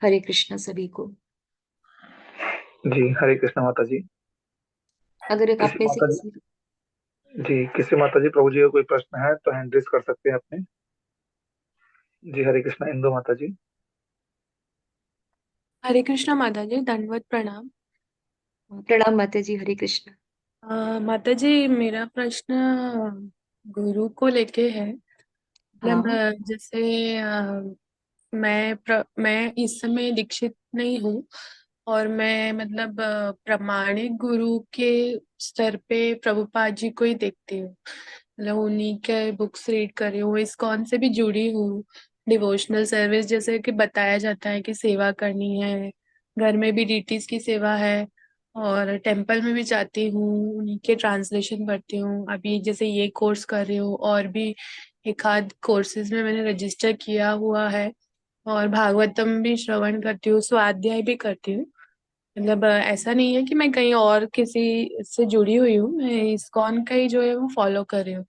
हरे कृष्णा सभी को। जी हरे कृष्ण माता जी। अगर आप किसी में से माता जी, किसी जी किसी माता जी प्रभु जी का कोई प्रश्न है तो हैंड रेज कर सकते हैं अपने। जी हरे कृष्ण इंदु माता जी। हरे कृष्णा माता जी, दंडवत प्रणाम। प्रणाम माता जी, हरे कृष्ण। माता जी, मेरा प्रश्न गुरु को लेके है। मतलब हाँ। जैसे मैं इस समय दीक्षित नहीं हूँ, और मैं मतलब प्रामाणिक गुरु के स्तर पे प्रभुपाद जी को ही देखती हूँ। मतलब उन्हीं के बुक्स रीड कर रही हूँ, इस्कॉन से भी जुड़ी हूँ। डिवोशनल सर्विस जैसे कि बताया जाता है कि सेवा करनी है, घर में भी डीटीज की सेवा है, और टेम्पल में भी जाती हूँ, उन्हीं के ट्रांसलेशन पढ़ती हूँ। अभी जैसे ये कोर्स कर रही हूँ, और भी एक आध कोर्सेज में मैंने रजिस्टर किया हुआ है, और भागवतम भी श्रवण करती हूँ, स्वाध्याय भी करती हूँ। मतलब ऐसा नहीं है कि मैं कहीं और किसी से जुड़ी हुई हूँ, मैं इस्कॉन का ही जो है वो फॉलो कर रही हूँ।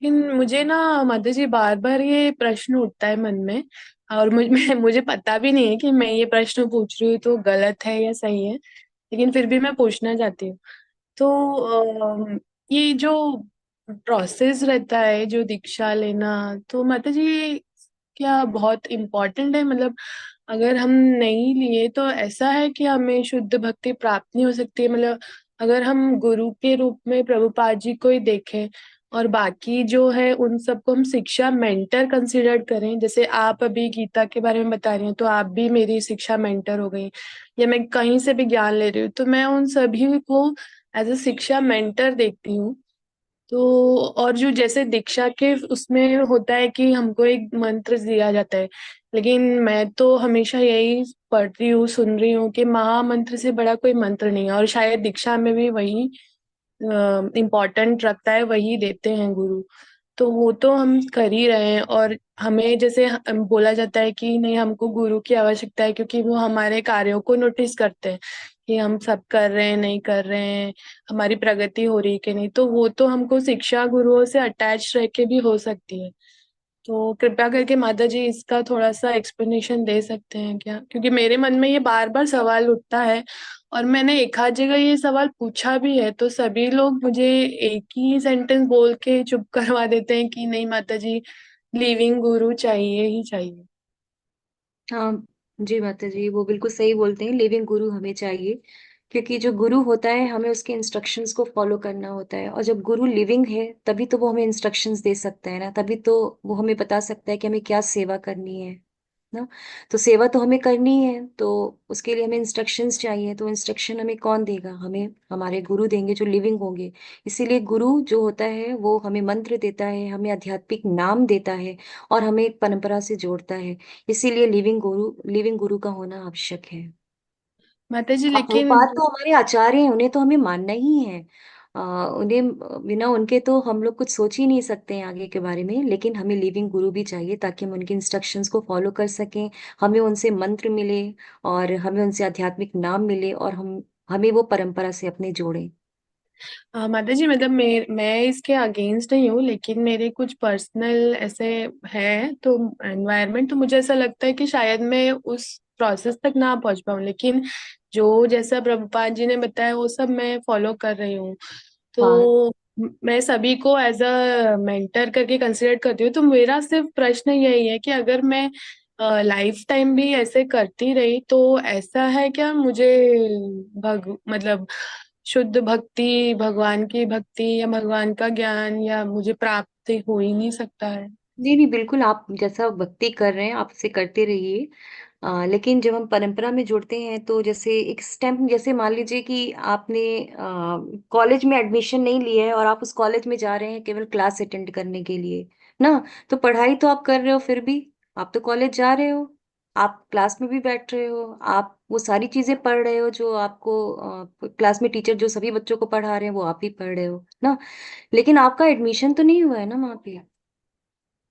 लेकिन मुझे ना माता जी बार बार ये प्रश्न उठता है मन में, और मुझे पता भी नहीं है कि मैं ये प्रश्न पूछ रही हूँ तो गलत है या सही है, लेकिन फिर भी मैं पूछना चाहती हूँ। तो ये जो प्रोसेस रहता है, जो दीक्षा लेना, तो माता जी क्या बहुत इम्पोर्टेंट है? मतलब अगर हम नहीं लिए तो ऐसा है कि हमें शुद्ध भक्ति प्राप्त नहीं हो सकती? मतलब अगर हम गुरु के रूप में प्रभुपाद जी को ही देखें, और बाकी जो है उन सबको हम शिक्षा मेंटर कंसिडर करें, जैसे आप अभी गीता के बारे में बता रही हैं तो आप भी मेरी शिक्षा मेंटर हो गई, या मैं कहीं से भी ज्ञान ले रही हूँ तो मैं उन सभी को एज ए शिक्षा मेंटर देखती हूँ। तो और जो जैसे दीक्षा के उसमें होता है कि हमको एक मंत्र दिया जाता है, लेकिन मैं तो हमेशा यही पढ़ रही हूँ, सुन रही हूँ कि महामंत्र से बड़ा कोई मंत्र नहीं है, और शायद दीक्षा में भी वही इम्पोर्टेंट रखता है, वही देते हैं गुरु। तो वो तो हम कर ही रहे हैं। और हमें जैसे बोला जाता है कि नहीं, हमको गुरु की आवश्यकता है, क्योंकि वो हमारे कार्यों को नोटिस करते हैं कि हम सब कर रहे हैं नहीं कर रहे हैं, हमारी प्रगति हो रही है कि नहीं। तो वो तो हमको शिक्षा गुरुओं से अटैच रह के भी हो सकती है। तो कृपया करके माता जी इसका थोड़ा सा एक्सप्लेनेशन दे सकते हैं क्या, क्योंकि मेरे मन में ये बार बार सवाल उठता है। और मैंने एक आध जगह ये सवाल पूछा भी है, तो सभी लोग मुझे एक ही सेंटेंस बोल के चुप करवा देते हैं कि नहीं माता जी, लिविंग गुरु चाहिए ही चाहिए। हाँ जी माता जी, वो बिल्कुल सही बोलते हैं, लिविंग गुरु हमें चाहिए। क्योंकि जो गुरु होता है हमें उसके इंस्ट्रक्शंस को फॉलो करना होता है, और जब गुरु लिविंग है तभी तो वो हमें इंस्ट्रक्शंस दे सकता है ना, तभी तो वो हमें बता सकता है कि हमें क्या सेवा करनी है ना। तो सेवा तो हमें करनी है, तो उसके लिए हमें इंस्ट्रक्शंस चाहिए। तो इंस्ट्रक्शन हमें कौन देगा? हमें हमारे गुरु देंगे जो लिविंग होंगे। इसीलिए गुरु जो होता है वो हमें मंत्र देता है, हमें आध्यात्मिक नाम देता है, और हमें एक परंपरा से जोड़ता है। इसीलिए लिविंग गुरु का होना आवश्यक है। माता जी अब लेकिन प्रभुपाद तो हमारे आचार्य हैं, उन्हें तो हमें मानना ही है। उन्हें बिना उनके तो हम लोग कुछ सोच ही नहीं सकते हैं आगे के बारे में। लेकिन हमें लिविंग गुरु भी चाहिए ताकि हम उनके इंस्ट्रक्शंस को फॉलो कर सकें, हमें उनसे मंत्र मिले, और हमें उनसे आध्यात्मिक नाम मिले, और हमें वो परंपरा से अपने जोड़े। माता जी मतलब मैं इसके अगेंस्ट नहीं हूँ, लेकिन मेरे कुछ पर्सनल ऐसे है तो एनवायरनमेंट, तो मुझे ऐसा लगता है कि शायद मैं उस प्रोसेस तक ना पहुंच पाऊँ। लेकिन जो जैसा प्रभुपाद जी ने बताया वो सब मैं फॉलो कर रही हूँ। हाँ तो मैं सभी को एज अ मेंटर करके कंसिडर करती हूँ। तो मेरा सिर्फ प्रश्न यही है कि अगर मैं लाइफ टाइम भी ऐसे करती रही तो ऐसा है क्या मुझे मतलब शुद्ध भक्ति, भगवान की भक्ति या भगवान का ज्ञान या मुझे प्राप्त हो ही नहीं सकता है? नहीं नहीं, बिल्कुल आप जैसा भक्ति कर रहे हैं आप उसे करते रहिए। लेकिन जब हम परंपरा में जुड़ते हैं तो जैसे एक स्टेप, जैसे मान लीजिए कि आपने कॉलेज में एडमिशन नहीं लिया है और आप उस कॉलेज में जा रहे हैं केवल क्लास अटेंड करने के लिए ना। तो पढ़ाई तो आप कर रहे हो, फिर भी आप तो कॉलेज जा रहे हो, आप क्लास में भी बैठ रहे हो, आप वो सारी चीजें पढ़ रहे हो जो आपको क्लास में टीचर जो सभी बच्चों को पढ़ा रहे हैं वो आप ही पढ़ रहे हो ना। लेकिन आपका एडमिशन तो नहीं हुआ है ना वहाँ पे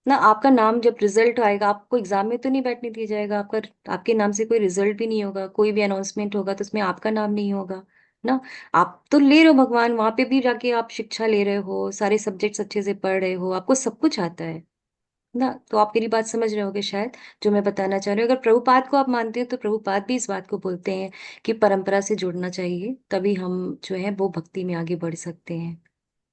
ना। आपका नाम जब रिजल्ट आएगा, आपको एग्जाम में तो नहीं बैठने दिया जाएगा, आपका आपके नाम से कोई रिजल्ट भी नहीं होगा, कोई भी अनाउंसमेंट होगा तो उसमें आपका नाम नहीं होगा ना। आप तो ले रहे हो भगवान, वहां पे भी जाके आप शिक्षा ले रहे हो, सारे सब्जेक्ट्स अच्छे से पढ़ रहे हो, आपको सब कुछ आता है ना। तो आप मेरी बात समझ रहे होगे शायद, जो मैं बताना चाह रही हूँ। अगर प्रभुपाद को आप मानते हो तो प्रभुपाद भी इस बात को बोलते हैं कि परंपरा से जुड़ना चाहिए, तभी हम जो है वो भक्ति में आगे बढ़ सकते हैं।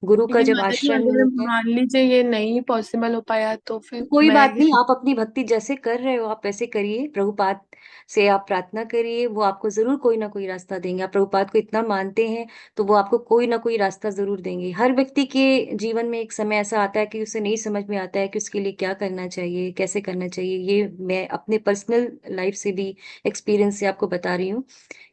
गुरु का लेकिन जब माता जी आश्रय नहीं अगर होता है मान लीजिए ये नहीं पॉसिबल हो पाया तो तो फिर कोई मैं बात नहीं, आप अपनी भक्ति जैसे कर रहे हो आप वैसे करिए, प्रभुपाद से आप प्रार्थना करिए, वो आपको जरूर कोई ना कोई रास्ता देंगे। आप प्रभुपाद को इतना मानते हैं तो वो आपको कोई ना कोई रास्ता जरूर देंगे। हर व्यक्ति के जीवन में एक समय ऐसा आता है कि उसे नहीं समझ में आता है कि उसके लिए क्या करना चाहिए, कैसे करना चाहिए। ये मैं अपने पर्सनल लाइफ से भी एक्सपीरियंस से आपको बता रही हूँ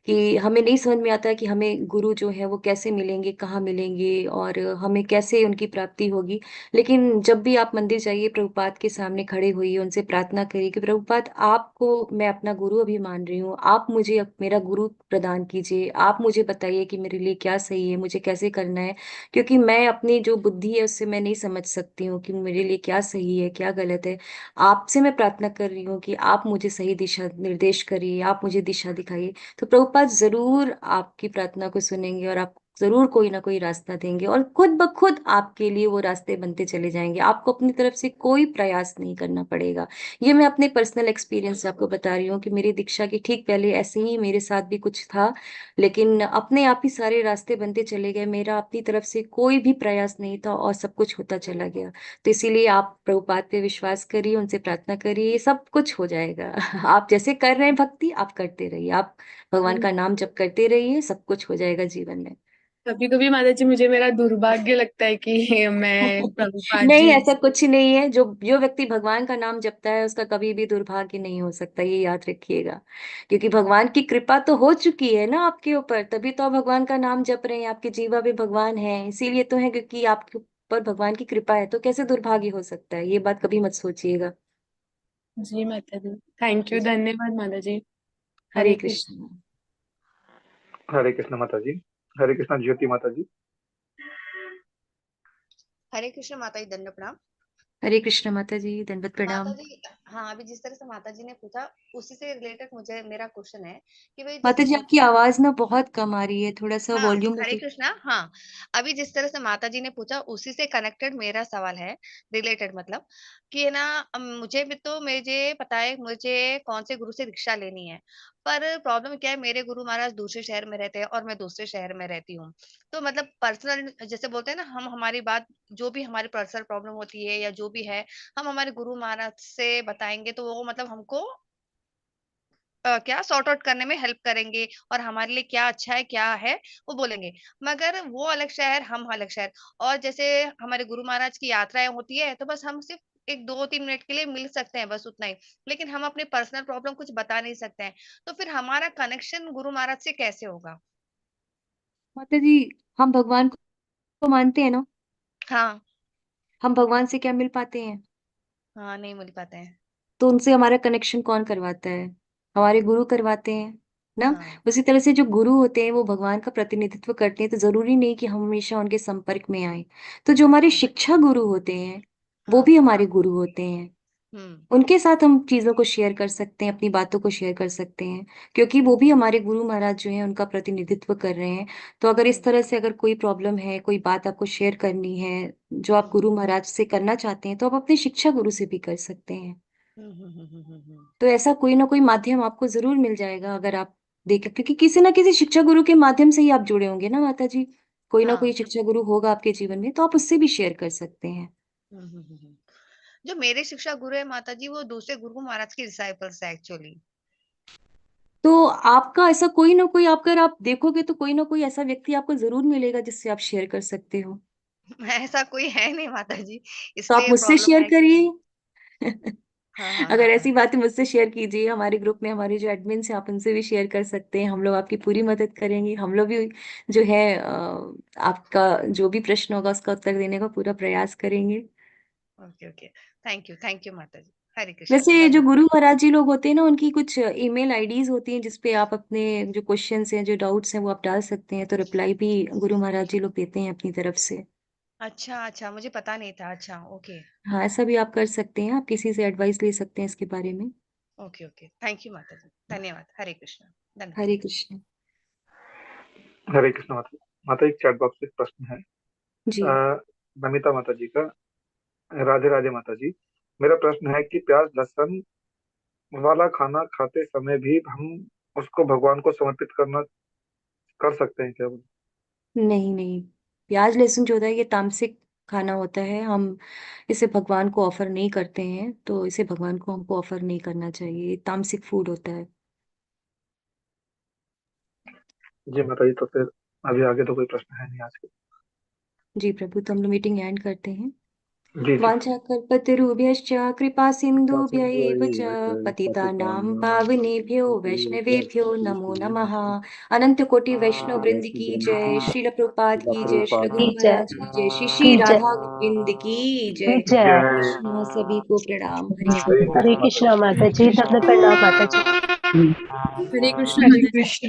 कि हमें नहीं समझ में आता है कि हमें गुरु जो है वो कैसे मिलेंगे, कहाँ मिलेंगे, और हमें कैसे उनकी प्राप्ति होगी। लेकिन जब भी आप मंदिर जाइए, प्रभुपाद के सामने खड़े होइए, उनसे प्रार्थना करिए कि प्रभुपाद आपको मैं अपना गुरु अभी मान रही हूँ, आप मुझे मेरा गुरु प्रदान कीजिए, आप मुझे बताइए कि मेरे लिए क्या सही है, मुझे कैसे करना है। क्योंकि मैं अपनी जो बुद्धि है उससे मैं नहीं समझ सकती हूँ कि मेरे लिए क्या सही है क्या गलत है। आपसे मैं प्रार्थना कर रही हूँ कि आप मुझे सही दिशा निर्देश करिए, आप मुझे दिशा दिखाइए। तो प्रभुपाद जरूर आपकी प्रार्थना को सुनेंगे, और आप जरूर कोई ना कोई रास्ता देंगे, और खुद ब खुद आपके लिए वो रास्ते बनते चले जाएंगे। आपको अपनी तरफ से कोई प्रयास नहीं करना पड़ेगा। ये मैं अपने पर्सनल एक्सपीरियंस से आपको बता रही हूँ कि मेरी दीक्षा के ठीक पहले ऐसे ही मेरे साथ भी कुछ था, लेकिन अपने आप ही सारे रास्ते बनते चले गए। मेरा अपनी तरफ से कोई भी प्रयास नहीं था और सब कुछ होता चला गया। तो इसीलिए आप प्रभुपाद पे विश्वास करिए, उनसे प्रार्थना करिए, सब कुछ हो जाएगा। आप जैसे कर रहे हैं भक्ति आप करते रहिए, आप भगवान का नाम जप करते रहिए, सब कुछ हो जाएगा जीवन में। कभी कभी माता जी मुझे मेरा दुर्भाग्य लगता है कि मैं प्रभुपाद नहीं, जी। ऐसा कुछ नहीं है। जो जो व्यक्ति भगवान का नाम जपता है उसका कभी भी दुर्भाग्य नहीं हो सकता, ये याद रखिएगा। क्योंकि भगवान की कृपा तो हो चुकी है ना आपके ऊपर, तभी तो आप भगवान का नाम जप रहे हैं, आपके जीवा में भगवान है इसीलिए तो है, क्योंकि आपके ऊपर भगवान की कृपा है। तो कैसे दुर्भाग्य हो सकता है, ये बात कभी मत सोचिएगा। जी माता जी, थैंक यू, धन्यवाद माता जी। हरे हरे कृष्ण। कृष्ण। हरे कृष्ण माता जी। हरे कृष्ण ज्योति माता जी। हरे कृष्ण माता जी, दंड प्रणाम। हरे कृष्ण माता जी, दंडवत माता प्रणाम। जी, हाँ, अभी जिस तरह से माता जी ने पूछा, उसी से रिलेटेड मुझे मेरा क्वेश्चन है कि भाई माता जैसे जी, आपकी आवाज ना बहुत कम आ रही है, थोड़ा सा हाँ, वॉल्यूम हरे ऊपर। कृष्णा। हाँ, अभी जिस तरह से माता जी ने पूछा, उसी से कनेक्टेड मेरा सवाल है, रिलेटेड मतलब कि है ना, मुझे भी तो मुझे पता है मुझे कौन से गुरु से दीक्षा लेनी है। पर प्रॉब्लम क्या है, मेरे गुरु महाराज दूसरे शहर में रहते हैं और मैं दूसरे शहर में रहती हूँ। तो मतलब पर्सनल जैसे बोलते हैं ना, हम हमारी बात जो भी हमारी पर्सनल प्रॉब्लम होती है या जो भी है, हम हमारे गुरु महाराज से बताएँगे तो वो मतलब हमको क्या सॉर्ट आउट करने में हेल्प करेंगे और हमारे लिए क्या अच्छा है, क्या है, वो बोलेंगे। मगर वो अलग शहर, हम अलग शहर। और जैसे हमारे गुरु महाराज की यात्राएँ होती है, तो बस हम सिर्फ़ 1 2-3 मिनट के लिए मिल सकते हैं, बस उतना ही। लेकिन हम अपनी पर्सनल प्रॉब्लम कुछ बता नहीं सकते हैं। तो फिर हमारा कनेक्शन गुरु महाराज से कैसे होगा? माता जी, हम भगवान को मानते हैं ना? हाँ, हम भगवान से क्या मिल पाते हैं? हाँ, नहीं मिल पाते हैं। तो उनसे हमारा कनेक्शन कौन करवाता है? हमारे गुरु करवाते हैं ना। हाँ, उसी तरह से जो गुरु होते हैं वो भगवान का प्रतिनिधित्व करते हैं, तो जरूरी नहीं कि हम हमेशा उनके संपर्क में आए। तो जो हमारे अच्छा। शिक्षा गुरु होते हैं वो हाँ, भी हमारे गुरु होते हैं। हुँ, उनके साथ हम चीजों को शेयर कर सकते हैं, अपनी बातों को शेयर कर सकते हैं, क्योंकि वो भी हुँ, हमारे गुरु महाराज जो हैं उनका प्रतिनिधित्व कर रहे हैं। तो अगर इस हुँ, तरह से अगर कोई प्रॉब्लम है, कोई बात आपको शेयर करनी है जो आप हुँ, गुरु महाराज से करना चाहते हैं, तो आप अपने शिक्षा गुरु से भी कर सकते हैं। हुँ, हुँ, हुँ, हुँ, हुँ, हुँ। तो ऐसा कोई ना कोई माध्यम आपको जरूर मिल जाएगा अगर आप देखें, क्योंकि किसी ना किसी शिक्षा गुरु के माध्यम से ही आप जुड़े होंगे ना माता जी। कोई ना हाँ। कोई शिक्षा गुरु होगा आपके जीवन में, तो आप उससे भी शेयर कर सकते हैं। हुँ, हुँ, हुँ, हुँ। जो मेरे शिक्षा गुरु है माता जी, वो दूसरे गुरु महाराज के डिसाइपल्स है एक्चुअली। तो आपका ऐसा कोई ना कोई, आप अगर आप देखोगे तो कोई ना कोई ऐसा व्यक्ति आपको जरूर मिलेगा जिससे आप शेयर कर सकते हो। ऐसा कोई है नहीं माता जी, तो आप इसलिए मुझसे प्रॉब्लम शेयर है कि करिए। हाँ, हाँ, अगर हाँ, हाँ। ऐसी बातें मुझसे शेयर कीजिए, हमारे ग्रुप में हमारे जो एडमिन है आप उनसे भी शेयर कर सकते हैं। हम लोग आपकी पूरी मदद करेंगे। हम लोग भी जो है आपका जो भी प्रश्न होगा उसका उत्तर देने का पूरा प्रयास करेंगे। Okay, okay. थैंक यू माता जी। हरे कृष्णा, वैसे जो धन्यवाद। गुरु महाराज जी लोग होते हैं ना, उनकी कुछ ईमेल आईडीज होती हैं जिसपे आप अपने जो क्वेश्चंस हैं, जो डाउट्स हैं, वो आप डाल सकते हैं, तो रिप्लाई भी गुरु महाराज जी लोग देते हैं अपनी तरफ से। अच्छा, अच्छा, मुझे पता नहीं था। अच्छा, ओके, हाँ, ऐसा भी आप कर सकते हैं। आप किसी से एडवाइस ले सकते हैं इसके बारे में। Okay, okay. थैंक यू माता जी। धन्यवाद। हरे कृष्णा, हरे धन्यवाद। कृष्ण। हरे कृष्ण माता। माता, एक चैट बॉक्स में एक प्रश्न है जी। नमिता माता जी का। राधे राधे माता जी। मेरा प्रश्न है कि प्याज लहसुन वाला खाना खाते समय भी हम उसको भगवान को समर्पित करना कर सकते हैं क्या? नहीं नहीं, प्याज लहसुन जो होता है ये तामसिक खाना होता है। हम इसे भगवान को ऑफर नहीं करते हैं, तो इसे भगवान को हमको ऑफर नहीं करना चाहिए। ये तामसिक फूड होता है। जी माता जी, तो फिर अभी आगे तो कोई प्रश्न है नहीं आज के। जी प्रभु, तो हम लोग मीटिंग एंड करते हैं। जी जी। वाञ्छाकल्पतरुभ्यश्च कृपा सिन्धुभ्य एव च पतितानां पतितानां पावनेभ्यो वैष्णवेभ्यो नमो नमः। अनंत कोटि वैष्णव वृंद की जय। श्रील प्रभुपाद की जय। श्रील गुरु की जय महाराज की जय। श्री श्री की जय राधा गोविंद की जय। जय। हरे कृष्णा। सभी को प्रणाम। हरे हरे कृष्णा। हरे कृष्ण माता कृष्णा जी। माता जी, दंड प्रणाम माता जी। हरे कृष्णा हरे माता जी। कृष्ण।